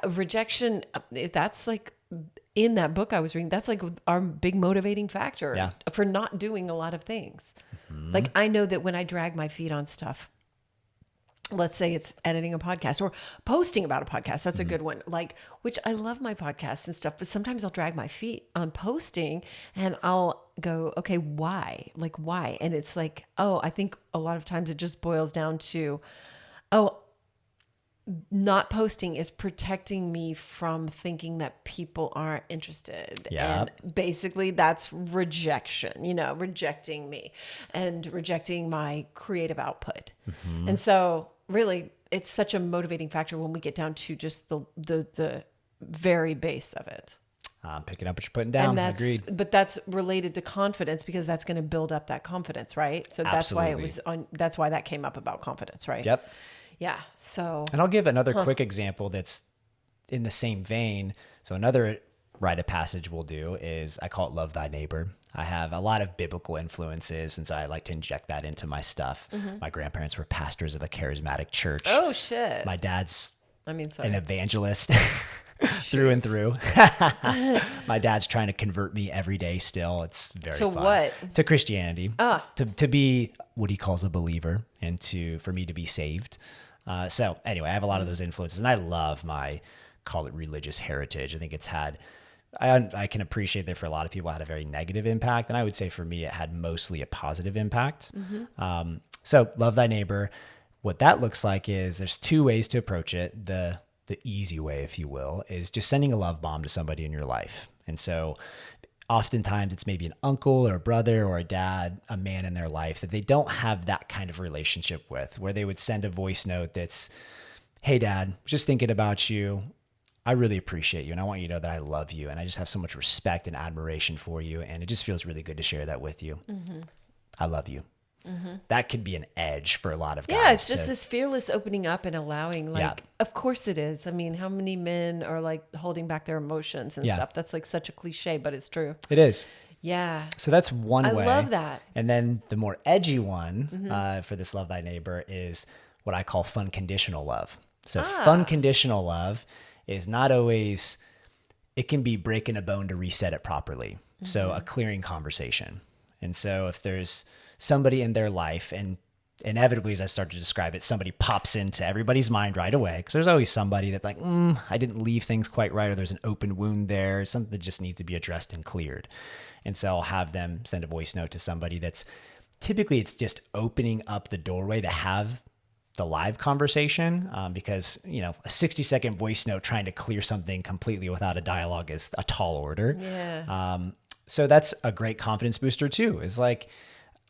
rejection, that's like in that book I was reading, that's like our big motivating factor for not doing a lot of things. Like, I know that when I drag my feet on stuff, let's say it's editing a podcast or posting about a podcast. That's a good one. Like, which I love my podcasts and stuff, but sometimes I'll drag my feet on posting and I'll go, okay, why? Like, why? And it's like, I think a lot of times it just boils down to, not posting is protecting me from thinking that people aren't interested. Yep. And basically that's rejection, rejecting me and rejecting my creative output. And so really it's such a motivating factor when we get down to just the very base of it. I'm picking up what you're putting down. Agreed. But that's related to confidence, because that's going to build up that confidence, right? So that's Absolutely. that's why that came up about confidence, right? Yep. Yeah. So, and I'll give another quick example that's in the same vein. So another rite of passage we'll do is, I call it love thy neighbor. I have a lot of biblical influences, and so I like to inject that into my stuff. My grandparents were pastors of a charismatic church. Oh shit. My dad's an sorry. evangelist through and through. My dad's trying to convert me every day still. It's very fun. To what? To Christianity. To be what he calls a believer, and for me to be saved. So anyway, I have a lot of those influences, and I love call it religious heritage. I think it's had, I can appreciate that for a lot of people it had a very negative impact. And I would say for me, it had mostly a positive impact. So love thy neighbor. What that looks like is there's two ways to approach it. The easy way, if you will, is just sending a love bomb to somebody in your life. And so oftentimes it's maybe an uncle or a brother or a dad, a man in their life that they don't have that kind of relationship with, where they would send a voice note that's, hey dad, just thinking about you. I really appreciate you, and I want you to know that I love you, and I just have so much respect and admiration for you, and it just feels really good to share that with you. I love you. That could be an edge for a lot of guys. Yeah, it's just this fearless opening up and allowing, of course it is. I mean, how many men are like holding back their emotions and stuff? That's like such a cliche, but it's true. It is. Yeah. So that's one way. I love that. And then the more edgy one for this love thy neighbor is what I call fun conditional love. So fun conditional love is not always, it can be breaking a bone to reset it properly. So a clearing conversation. And so if there's somebody in their life, and inevitably, as I start to describe it, somebody pops into everybody's mind right away, because there's always somebody that's like, I didn't leave things quite right, or there's an open wound there, something that just needs to be addressed and cleared. And so I'll have them send a voice note to somebody that's, typically it's just opening up the doorway to have the live conversation, because, a 60-second voice note trying to clear something completely without a dialogue is a tall order. Yeah. So that's a great confidence booster too, is like,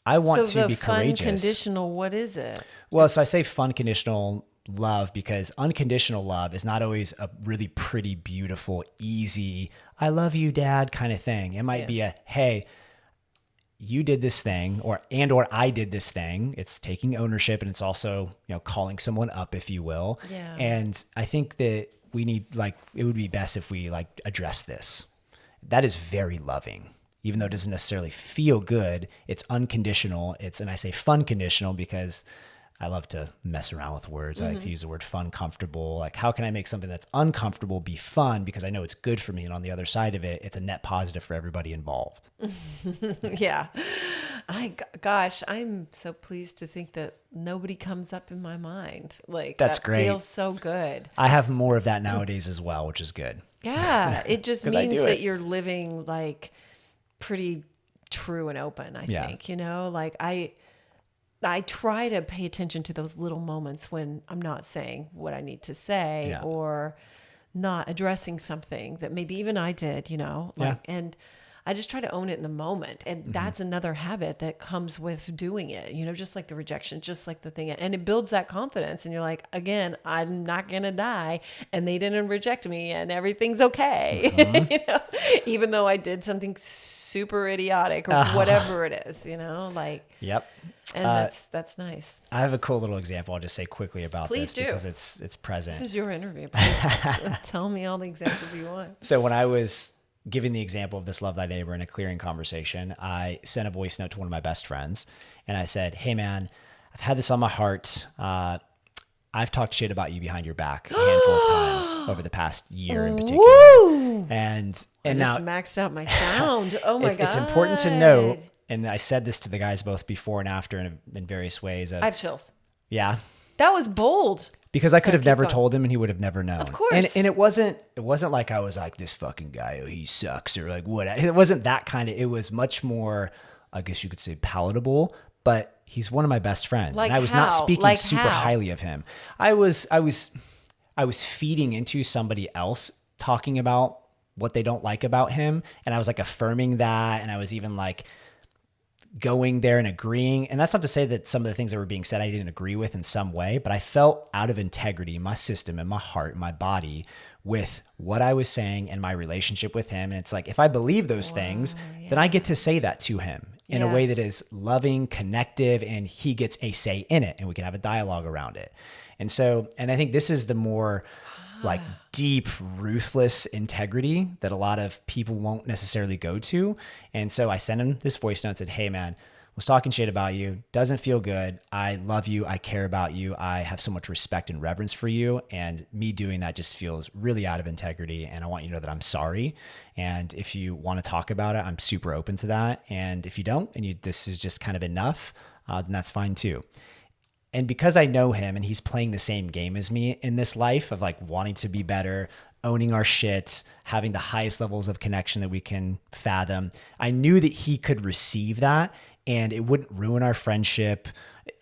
I want to be courageous. So the fun conditional, what is it? Well, so I say fun conditional love because unconditional love is not always a really pretty, beautiful, easy, I love you, Dad kind of thing. It might be a, hey, you did this thing, or I did this thing. It's taking ownership, and it's also, calling someone up, if you will. Yeah. And I think that we need, it would be best if we address this. That is very loving. Even though it doesn't necessarily feel good, it's unconditional. And I say fun conditional because I love to mess around with words. I like to use the word fun, comfortable. Like, how can I make something that's uncomfortable be fun? Because I know it's good for me. And on the other side of it, it's a net positive for everybody involved. Yeah. Gosh, I'm so pleased to think that nobody comes up in my mind. That's that great. Feels so good. I have more of that nowadays as well, which is good. Yeah. It just means that you're living pretty true and open, I think, I try to pay attention to those little moments when I'm not saying what I need to say or not addressing something that maybe even I did, and I just try to own it in the moment. And that's another habit that comes with doing it, just like the rejection, just like the thing. And it builds that confidence. And you're like, again, I'm not going to die, and they didn't reject me, and everything's okay. Even though I did something super idiotic or whatever it is, Yep. And that's nice. I have a cool little example I'll just say quickly about Please this do. because it's present. This is your interview. Please tell me all the examples you want. So when I was giving the example of this love thy neighbor in a clearing conversation, I sent a voice note to one of my best friends, and I said, hey man, I've had this on my heart. I've talked shit about you behind your back a handful of times over the past year in particular. Woo! And I now just maxed out my sound. Oh my God. It's important to note, and I said this to the guys both before and after in various ways. I have chills. Yeah. That was bold. Because I could have never told him, and he would have never known. Of course. And it wasn't like I was like, this fucking guy, oh, he sucks, or like what. It wasn't that kind of, it was much more, I guess you could say, palatable, but he's one of my best friends. Like and I was how? not speaking Like super how? highly of him. I was feeding into somebody else talking about what they don't like about him. And I was affirming that. And I was even going there and agreeing. And that's not to say that some of the things that were being said I didn't agree with in some way, but I felt out of integrity in my system, in my heart, in my body with what I was saying and my relationship with him. And it's if I believe those things, then I get to say that to him in a way that is loving, connective, and he gets a say in it, and we can have a dialogue around it. And so, and I think this is the more deep, ruthless integrity that a lot of people won't necessarily go to. And so I sent him this voice note and said, hey man, was talking shit about you. Doesn't feel good. I love you. I care about you. I have so much respect and reverence for you. And me doing that just feels really out of integrity. And I want you to know that I'm sorry. And if you want to talk about it, I'm super open to that. And if you don't, and this is just kind of enough, then that's fine too. And because I know him and he's playing the same game as me in this life of wanting to be better, owning our shit, having the highest levels of connection that we can fathom, I knew that he could receive that and it wouldn't ruin our friendship.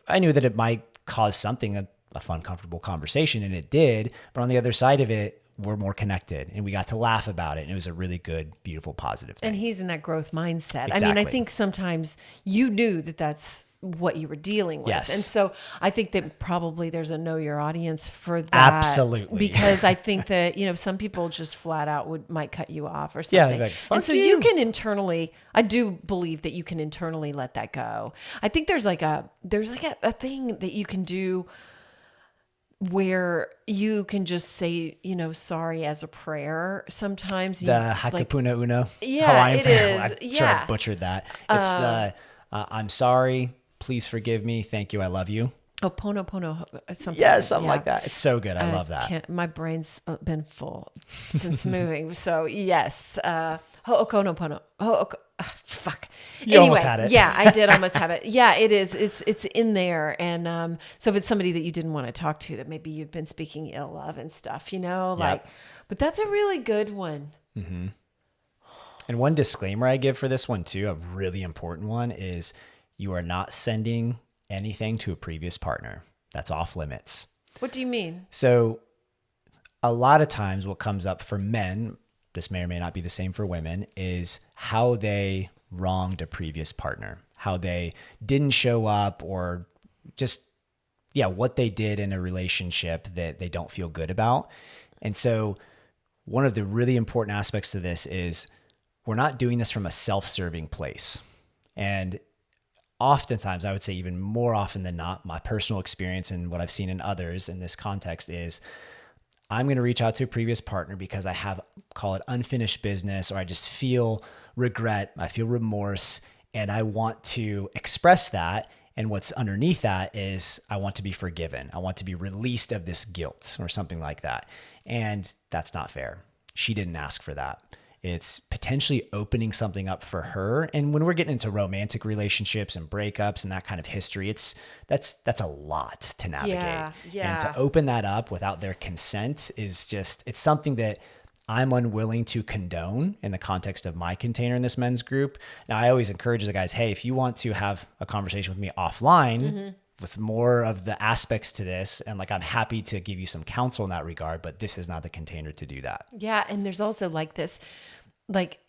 I knew that it might cause something, a fun, comfortable conversation, and it did. But on the other side of it, we're more connected and we got to laugh about it. And it was a really good, beautiful, positive thing. And he's in that growth mindset. Exactly. I mean, I think sometimes you knew that that's what you were dealing with. Yes. And so I think that probably there's a know your audience for that. Absolutely. Because I think that, some people just flat out might cut you off or something. Yeah, and so you can internally, I do believe that you can internally let that go. I think there's a thing that you can do where you can just say, sorry as a prayer. Sometimes the Hakapuna Uno. Yeah, Hawaiian it prayer. is. I'm sure I butchered that. It's I'm sorry. Please forgive me. Thank you. I love you. Oh, Pono, something. Yeah, something like that. It's so good. I love that. My brain's been full since moving. So yes, Ho'oponopono. Fuck. You almost had it. Yeah, I did almost have it. Yeah, it is. It's in there. And so if it's somebody that you didn't want to talk to, that maybe you've been speaking ill of and stuff, like, but that's a really good one. Mm-hmm. And one disclaimer I give for this one too, a really important one, is you are not sending anything to a previous partner. That's off limits. What do you mean? So a lot of times what comes up for men, this may or may not be the same for women, is how they wronged a previous partner, how they didn't show up, or just, what they did in a relationship that they don't feel good about. And so one of the really important aspects to this is we're not doing this from a self-serving place. And oftentimes, I would say even more often than not, my personal experience and what I've seen in others in this context is I'm going to reach out to a previous partner because I have, call it unfinished business, or I just feel regret, I feel remorse, and I want to express that. And what's underneath that is I want to be forgiven. I want to be released of this guilt or something like that. And that's not fair. She didn't ask for that. It's potentially opening something up for her. And when we're getting into romantic relationships and breakups and that kind of history, that's a lot to navigate. Yeah. And to open that up without their consent is just, it's something that I'm unwilling to condone in the context of my container in this men's group. Now, I always encourage the guys, hey, if you want to have a conversation with me offline, with more of the aspects to this, and like, I'm happy to give you some counsel in that regard, but this is not the container to do that. Yeah. And there's also like this, like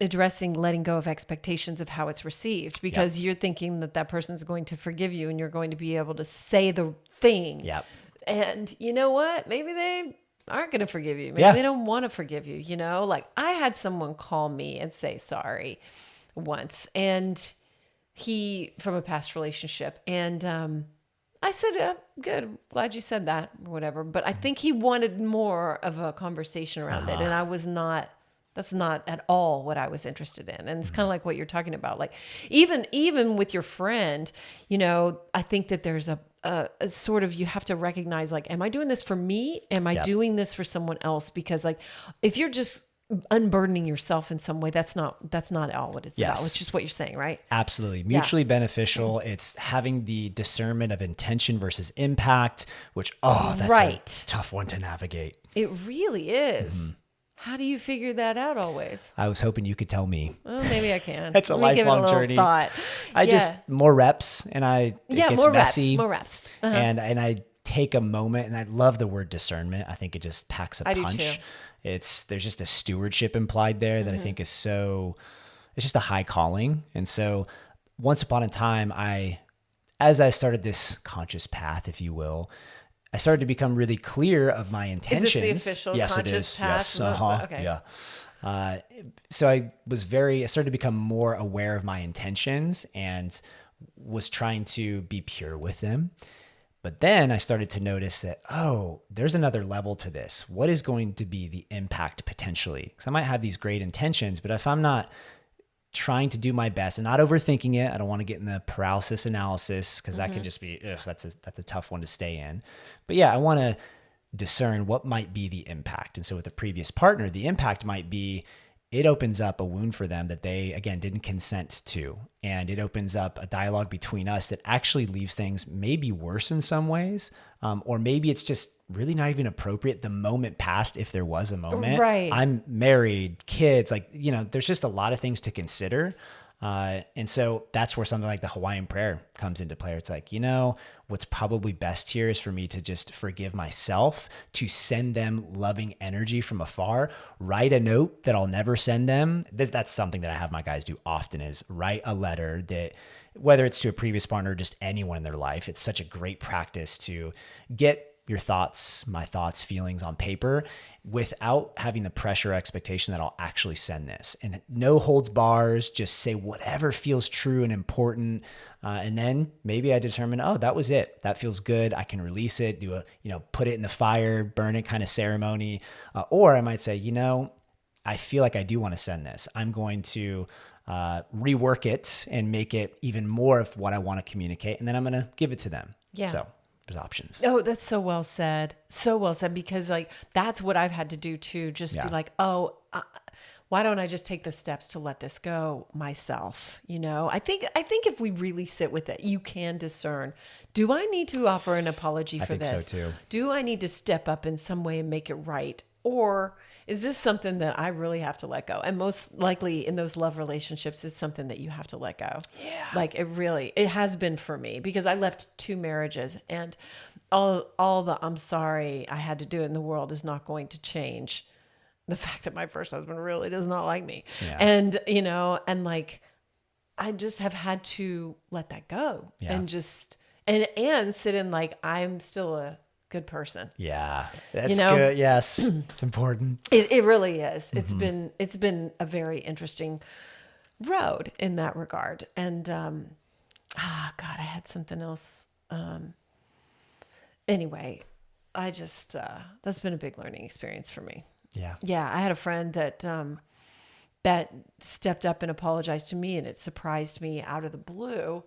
addressing letting go of expectations of how it's received, because you're thinking that person's going to forgive you and you're going to be able to say the thing. Yep. And you know what? Maybe they aren't going to forgive you. Maybe they don't want to forgive you. Like I had someone call me and say sorry once, and he, from a past relationship. And I said, good, glad you said that, or whatever. But I think he wanted more of a conversation around it. And I was not, that's not at all what I was interested in. And it's kind of like what you're talking about. Like even with your friend, I think that there's a sort of, you have to recognize, like, am I doing this for me? Am I doing this for someone else? Because like, if you're just unburdening yourself in some way, that's not all what it's about. It's just what you're saying, right? Absolutely. Mutually beneficial. It's having the discernment of intention versus impact, which, that's a tough one to navigate. It really is. How do you figure that out always? I was hoping you could tell me. Well, maybe I can. It's a lifelong journey. Thought. I just, more reps, and it gets messy. More reps. And I take a moment, and I love the word discernment. I think it just packs a punch. I do too. There's just a stewardship implied there that I think is it's just a high calling. And so once upon a time, as I started this conscious path, if you will, I started to become really clear of my intentions. Is this the official conscious path? Yes. Okay. Yeah. So I started to become more aware of my intentions and was trying to be pure with them. But then I started to notice that, there's another level to this. What is going to be the impact potentially? Because I might have these great intentions, but if I'm not trying to do my best and not overthinking it, I don't want to get in the paralysis analysis, because that can just be, that's a tough one to stay in. But yeah, I want to discern what might be the impact. And so with a previous partner, the impact might be, it opens up a wound for them that they, again, didn't consent to. And it opens up a dialogue between us that actually leaves things maybe worse in some ways. Or maybe it's just really not even appropriate. The moment passed, if there was a moment. Right. I'm married, kids, there's just a lot of things to consider. And so that's where something like the Hawaiian prayer comes into play. It's like, what's probably best here is for me to just forgive myself, to send them loving energy from afar, write a note that I'll never send them. That's something that I have my guys do often, is write a letter that, whether it's to a previous partner or just anyone in their life, it's such a great practice to get your thoughts, my thoughts, feelings on paper without having the pressure or expectation that I'll actually send this. And no holds bars, just say whatever feels true and important. And then maybe I determine, that was it. That feels good. I can release it, do put it in the fire, burn it kind of ceremony. Or I might say, I feel like I do want to send this. I'm going to rework it and make it even more of what I want to communicate. And then I'm going to give it to them. Yeah. So there's options. Oh, that's so well said. So well said, because like, that's what I've had to do too. Just Yeah. be like, why don't I just take the steps to let this go myself? You know, I think if we really sit with it, you can discern, do I need to offer an apology for this? I think so too. Do I need to step up in some way and make it right? Or is this something that I really have to let go? And most likely in those love relationships, it's something that you have to let go. Yeah. Like it has been for me, because I left 2 marriages, and all the I'm sorry I had to do it in the world is not going to change the fact that my first husband really does not like me. Yeah. And, you know, and like, I just have had to let that go and just, and sit in like, I'm still a good person. Yeah. That's know? good. Yes. It's important. It really is. It's been a very interesting road in that regard. And, God, I had something else. Anyway, I just, that's been a big learning experience for me. Yeah. Yeah, I had a friend that that stepped up and apologized to me, and it surprised me out of the blue.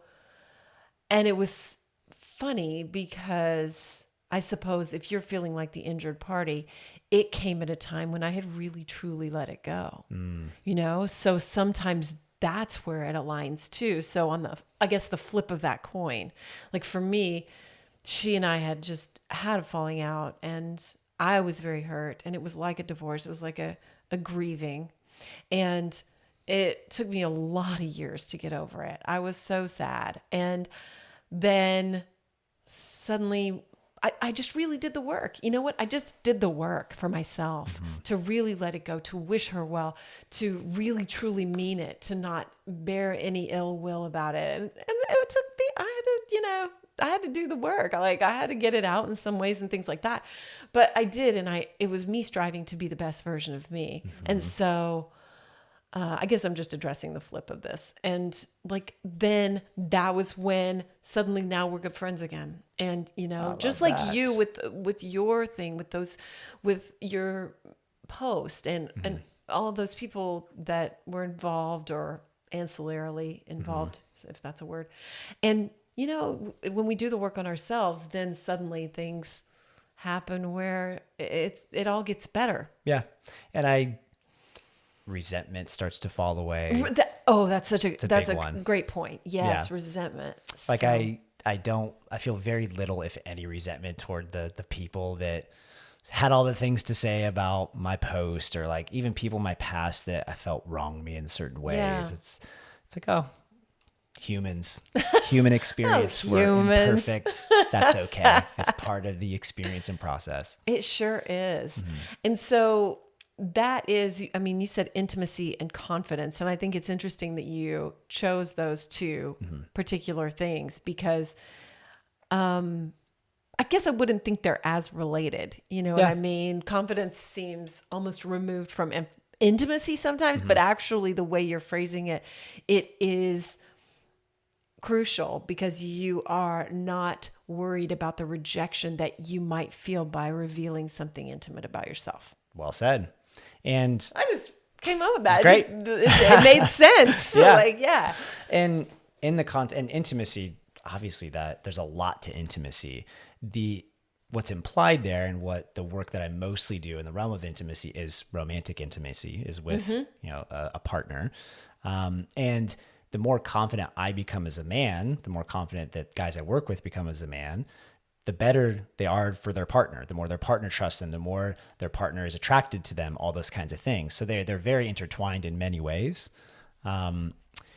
And it was funny because I suppose if you're feeling like the injured party, it came at a time when I had really truly let it go. You know, so sometimes that's where it aligns too. So on I guess the flip of that coin, like for me, she and I had just had a falling out, and I was very hurt, and it was like a divorce. It was like a grieving, and it took me a lot of years to get over it. I was so sad. And then suddenly I just really did the work. You know what? I just did the work for myself to really let it go, to wish her well, to really truly mean it, to not bear any ill will about it. And it took me, I had to do the work. I had to get it out in some ways and things like that. But I did. And it was me striving to be the best version of me. And so I guess I'm just addressing the flip of this. And like, then that was when suddenly now we're good friends again. And, you know, just like that. you with your thing, with your post and all of those people that were involved or ancillarily involved, if that's a word. And, you know, when we do the work on ourselves, then suddenly things happen where it all gets better. Yeah. And resentment starts to fall away. That's a one. great point. Yes. Yeah. Resentment. Like So- I feel very little, if any, resentment toward the people that had all the things to say about my post, or like even people in my past that I felt wronged me in certain ways. Yeah. It's like, oh, human experience. We're humans. imperfect. That's okay. It's part of the experience and process. It sure is. And so that is, I mean, you said intimacy and confidence. And I think it's interesting that you chose those 2 particular things, because I guess I wouldn't think they're as related. You know what I mean? Confidence seems almost removed from intimacy sometimes, but actually the way you're phrasing it, it is crucial, because you are not worried about the rejection that you might feel by revealing something intimate about yourself. Well said. And I just came up with that. It's great. It made sense. Yeah. And in the content and intimacy, obviously that there's a lot to intimacy. What's implied there, and what the work that I mostly do in the realm of intimacy is romantic intimacy, is with a partner. And the more confident I become as a man, the more confident that guys I work with become as a man, the better they are for their partner, the more their partner trusts them, the more their partner is attracted to them, all those kinds of things. So they're very intertwined in many ways. And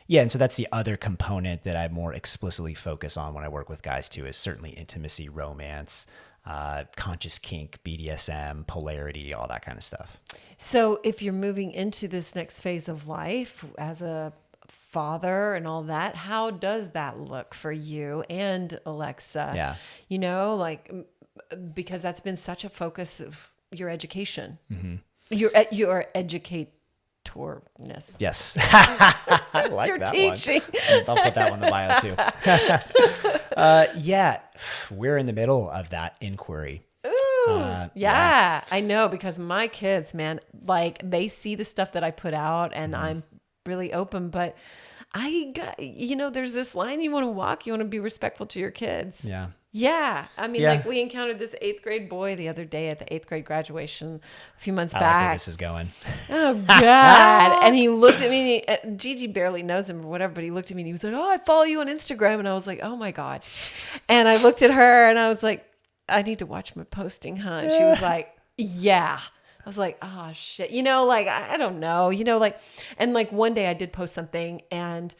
so that's the other component that I more explicitly focus on when I work with guys too, is certainly intimacy, romance, conscious kink, BDSM, polarity, all that kind of stuff. So if you're moving into this next phase of life as a father and all that, how does that look for you and Alexa? Yeah. You know, like, because that's been such a focus of your education, your educatorness. Yes. I like You're that teaching. one. I'll put that one in the bio too. We're in the middle of that inquiry. Ooh, yeah, I know, because my kids, man, like, they see the stuff that I put out, and I'm really open, but there's this line you want to walk. You want to be respectful to your kids. Yeah. Yeah. I mean, Yeah. like we encountered this 8th grade boy the other day at the 8th grade graduation a few months I like where back. this is going. Oh God. And he looked at me and Gigi barely knows him or whatever, but he looked at me and he was like, oh, I follow you on Instagram. And I was like, oh my God. And I looked at her and I was like, I need to watch my posting, huh? And she was like, yeah. I was like, oh shit. You know, like, I don't know, you know, like, and like one day I did post something and,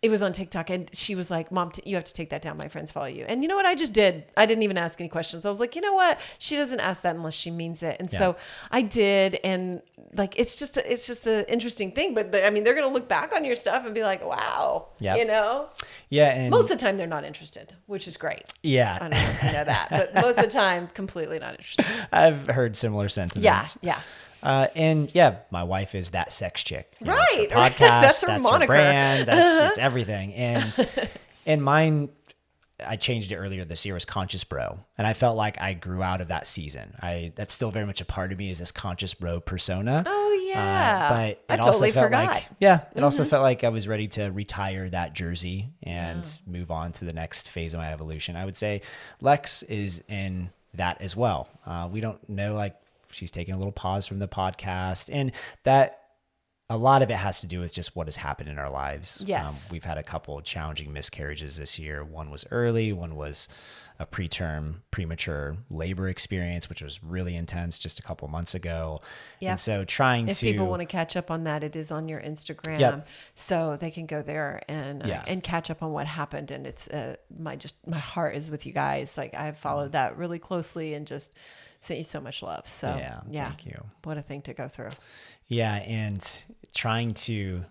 it was on TikTok and she was like, Mom, you have to take that down. My friends follow you. And you know what I just did? I didn't even ask any questions. I was like, you know what? She doesn't ask that unless she means it. And so I did. And like, it's just an interesting thing. But I mean, they're going to look back on your stuff and be like, wow, you know? Yeah. And most of the time they're not interested, which is great. Yeah. I don't know if you know that, but most of the time, completely not interested. I've heard similar sentiments. Yeah. And yeah, my wife is that sex chick. You know, Right. it's her podcast, That's her moniker. brand. It's everything. And mine, I changed it earlier this year, was Conscious Bro. And I felt like I grew out of that season. That's still very much a part of me, is this Conscious Bro persona. Oh yeah. But it I also totally felt forgot. like, it also felt like I was ready to retire that jersey and move on to the next phase of my evolution. I would say Lex is in that as well. We don't know, like, she's taking a little pause from the podcast, and that a lot of it has to do with just what has happened in our lives. Yes. We've had a couple of challenging miscarriages this year. One was early, one was a premature labor experience, which was really intense just a couple months ago. Yep. And so if people want to catch up on that, it is on your Instagram. Yep. So they can go there and catch up on what happened. And it's my heart is with you guys. Like I've followed that really closely and just sent you so much love. So thank you. What a thing to go through. Yeah. And trying to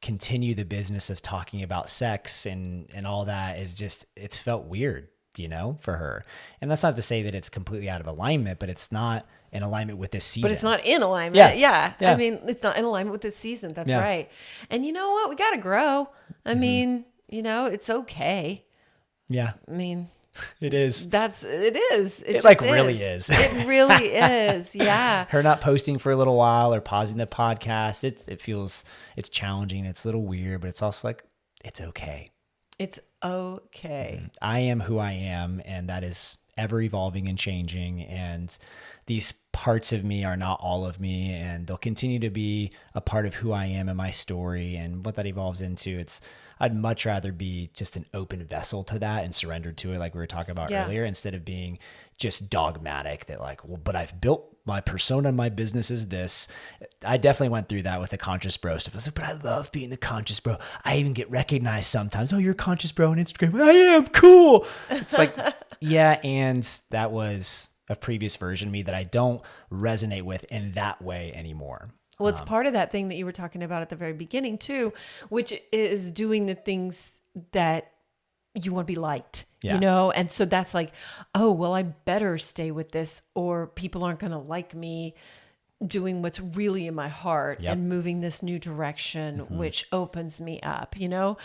continue the business of talking about sex and all that is just, it's felt weird, you know, for her. And that's not to say that it's completely out of alignment, but it's not in alignment with this season. But it's not in alignment. Yeah. I mean, it's not in alignment with this season. That's right. And you know what? We got to grow. I mean, you know, it's okay. Yeah. I mean, it is. It is. It like really is. It really is. Yeah. Her not posting for a little while or pausing the podcast. It feels, it's challenging. It's a little weird, but it's also like, it's okay. It's okay. I am who I am, and that is ever evolving and changing. And these parts of me are not all of me, and they'll continue to be a part of who I am and my story and what that evolves into. I'd much rather be just an open vessel to that and surrendered to it, like we were talking about earlier, instead of being just dogmatic that like, well, but I've built my persona and my business is this. I definitely went through that with the Conscious Bro stuff. I was like, but I love being the Conscious Bro. I even get recognized sometimes. Oh, you're a Conscious Bro on Instagram. I am cool. It's like, yeah. And that was a previous version of me that I don't resonate with in that way anymore. Well, it's part of that thing that you were talking about at the very beginning too, which is doing the things that you want to be liked, you know? And so that's like, oh, well, I better stay with this or people aren't going to like me doing what's really in my heart and moving this new direction, which opens me up, you know,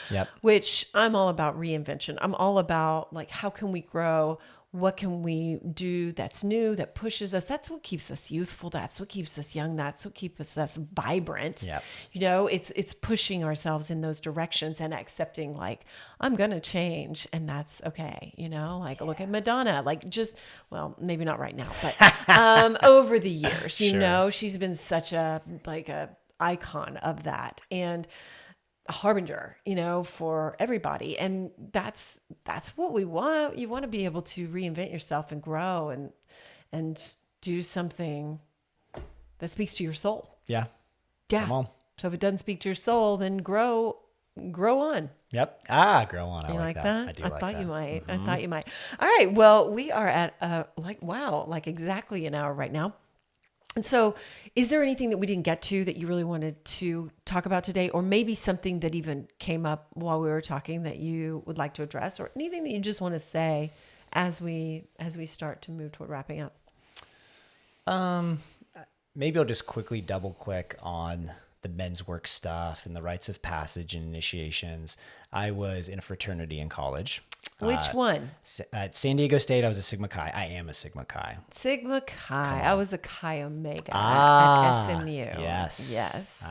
which I'm all about reinvention. I'm all about like, how can we grow? What can we do that's new, that pushes us? That's what keeps us youthful. That's what keeps us young. That's what keeps us vibrant. You know, it's pushing ourselves in those directions and accepting like, I'm going to change and that's okay. You know, like look at Madonna, like just, well, maybe not right now, but over the years, you know, she's been such a icon of that. And a harbinger, you know, for everybody. And that's what we want. You want to be able to reinvent yourself and grow and do something that speaks to your soul. Yeah. Come on. So if it doesn't speak to your soul, then grow on. Yep. Grow on. I like that. I do like that. I thought you might. I thought you might. All right. Well, we are at exactly an hour right now. And so is there anything that we didn't get to that you really wanted to talk about today, or maybe something that even came up while we were talking that you would like to address, or anything that you just want to say as we start to move toward wrapping up? Maybe I'll just quickly double click on the men's work stuff and the rites of passage and initiations. I was in a fraternity in college. Which one? At San Diego State, I was a Sigma Chi. I am a Sigma Chi. Sigma Chi. I was a Chi Omega at SMU. Yes.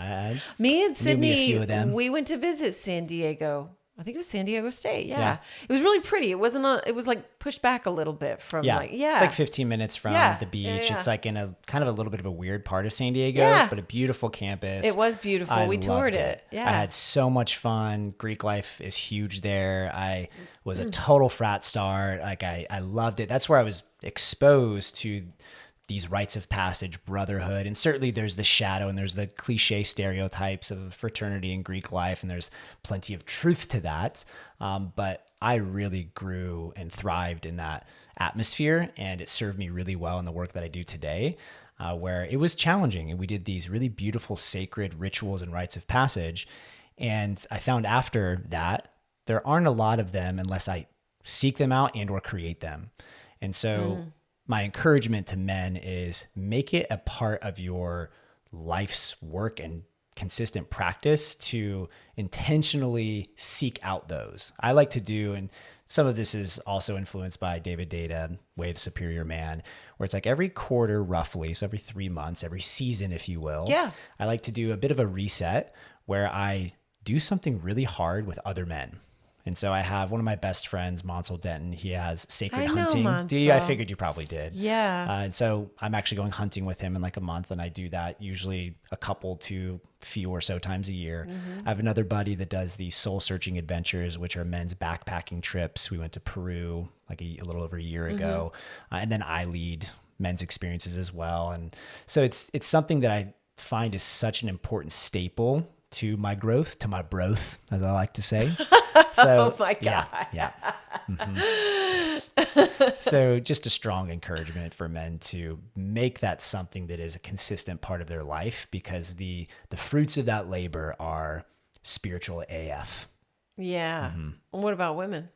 Me and Knew me a few Sydney, of them. we went to visit San Diego I think it was San Diego State. Yeah. Yeah. It was really pretty. It wasn't it was like pushed back a little bit from It's like 15 minutes from the beach. Yeah. It's like in a kind of a little bit of a weird part of San Diego, Yeah. but a beautiful campus. It was beautiful. We toured it. Yeah. I had so much fun. Greek life is huge there. I was a total frat star. Like I loved it. That's where I was exposed to these rites of passage, brotherhood. And certainly there's the shadow and there's the cliche stereotypes of fraternity in Greek life. And there's plenty of truth to that. But I really grew and thrived in that atmosphere. And it served me really well in the work that I do today, where it was challenging. And we did these really beautiful sacred rituals and rites of passage. And I found after that, there aren't a lot of them unless I seek them out and or create them. And so my encouragement to men is make it a part of your life's work and consistent practice to intentionally seek out those. I like to do, and some of this is also influenced by David Data, Way of the Superior Man, where it's like every quarter roughly, so every 3 months, every season, if you will. Yeah. I like to do a bit of a reset where I do something really hard with other men. And so I have one of my best friends, Monsell Denton. He has Sacred I know Hunting. Monsell. I figured you probably did. Yeah. And so I'm actually going hunting with him in like a month, and I do that usually a couple to few or so times a year. I have another buddy that does these soul searching adventures, which are men's backpacking trips. We went to Peru like a little over a year ago. And then I lead men's experiences as well. And so it's something that I find is such an important staple to my growth, to my broth, as I like to say. So, Oh my God. Yeah. So just a strong encouragement for men to make that something that is a consistent part of their life, because the fruits of that labor are spiritual AF. Yeah. What about women?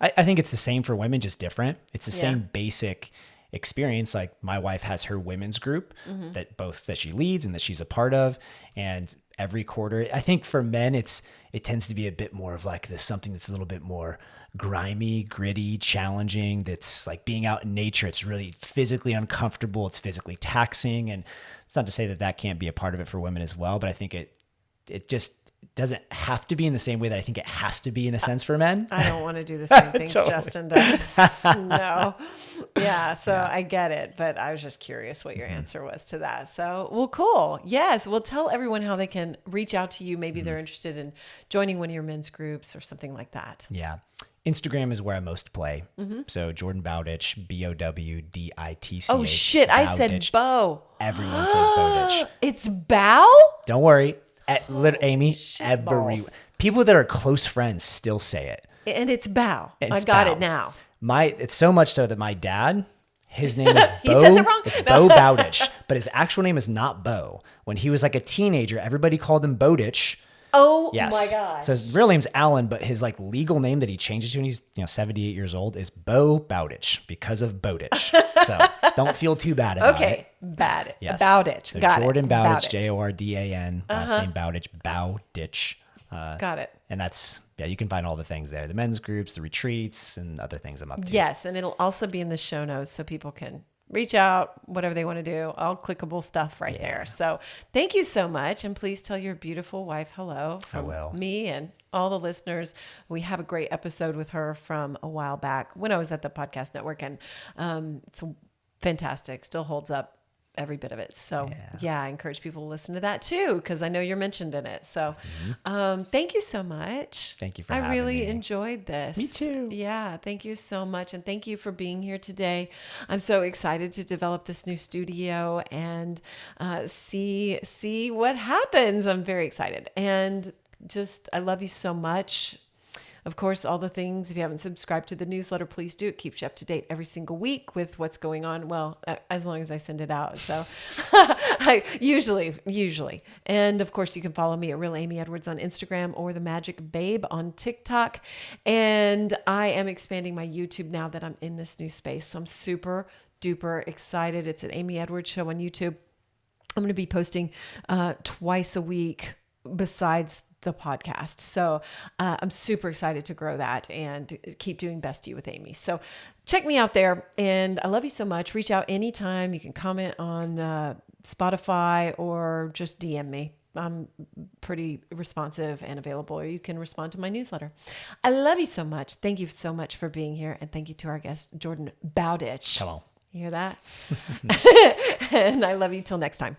I think it's the same for women, just different. It's the Yeah. same basic experience. Like my wife has her women's group that she leads and that she's a part of. And every quarter, I think for men, it tends to be a bit more of like this, something that's a little bit more grimy, gritty, challenging. That's like being out in nature. It's really physically uncomfortable. It's physically taxing. And it's not to say that that can't be a part of it for women as well, but I think it just doesn't have to be in the same way that I think it has to be in a sense for men. I don't want to do the same things Totally. Justin does. No. Yeah. So I get it, but I was just curious what your answer was to that. So, well, cool. Yes. Well, tell everyone how they can reach out to you. Maybe they're interested in joining one of your men's groups or something like that. Yeah. Instagram is where I most play. So Jordan Bowditch, Bowditch. Oh shit. I said Bowditch. bow. Everyone says Bowditch. It's bow? Don't worry. Amy, balls. people that are close friends still say it. And it's bow. I It's got Bow. it now. It's so much so that my dad, his name is He Bo. says it wrong? It's No. Bo Bowditch, but his actual name is not Bo. When he was like a teenager, everybody called him Bowditch. Oh Yes. my God. So his real name's Alan, but his like legal name that he changed it to when he's 78 years old is Bo Bowditch because of Bowditch. So don't feel too bad about it. Okay. Bad. Yes. Bowditch. So Got Jordan it. Bowditch, Bowditch. Jordan, last name Bowditch, Bowditch. Got it. And that's, you can find all the things there. The men's groups, the retreats, and other things I'm up to. Yes, and it'll also be in the show notes so people can reach out, whatever they want to do, all clickable stuff right there. So thank you so much. And please tell your beautiful wife hello from will. me and all the listeners. We have a great episode with her from a while back when I was at the podcast network, and it's fantastic. Still holds up every bit of it. So yeah, I encourage people to listen to that too, because I know you're mentioned in it. So thank you so much. Thank you for I having really me. enjoyed this. Me too. Yeah, thank you so much. And thank you for being here today. I'm so excited to develop this new studio and see what happens. I'm very excited. And just, I love you so much. Of course, all the things, if you haven't subscribed to the newsletter, please do. It keeps you up to date every single week with what's going on. Well, as long as I send it out. So usually. And of course, you can follow me at Real Amy Edwards on Instagram or The Magic Babe on TikTok. And I am expanding my YouTube now that I'm in this new space. So I'm super duper excited. It's an Amy Edwards show on YouTube. I'm going to be posting twice a week besides the podcast. So I'm super excited to grow that and keep doing Best You with Amy. So check me out there, and I love you so much. Reach out anytime. You can comment on Spotify or just DM me. I'm pretty responsive and available, or you can respond to my newsletter. I love you so much. Thank you so much for being here. And thank you to our guest, Jordan Bowditch. Come on. You hear that? And I love you till next time.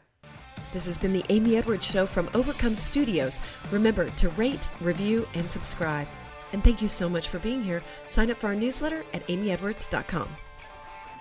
This has been the Amy Edwards Show from Overcome Studios. Remember to rate, review, and subscribe. And thank you so much for being here. Sign up for our newsletter at amyedwards.com.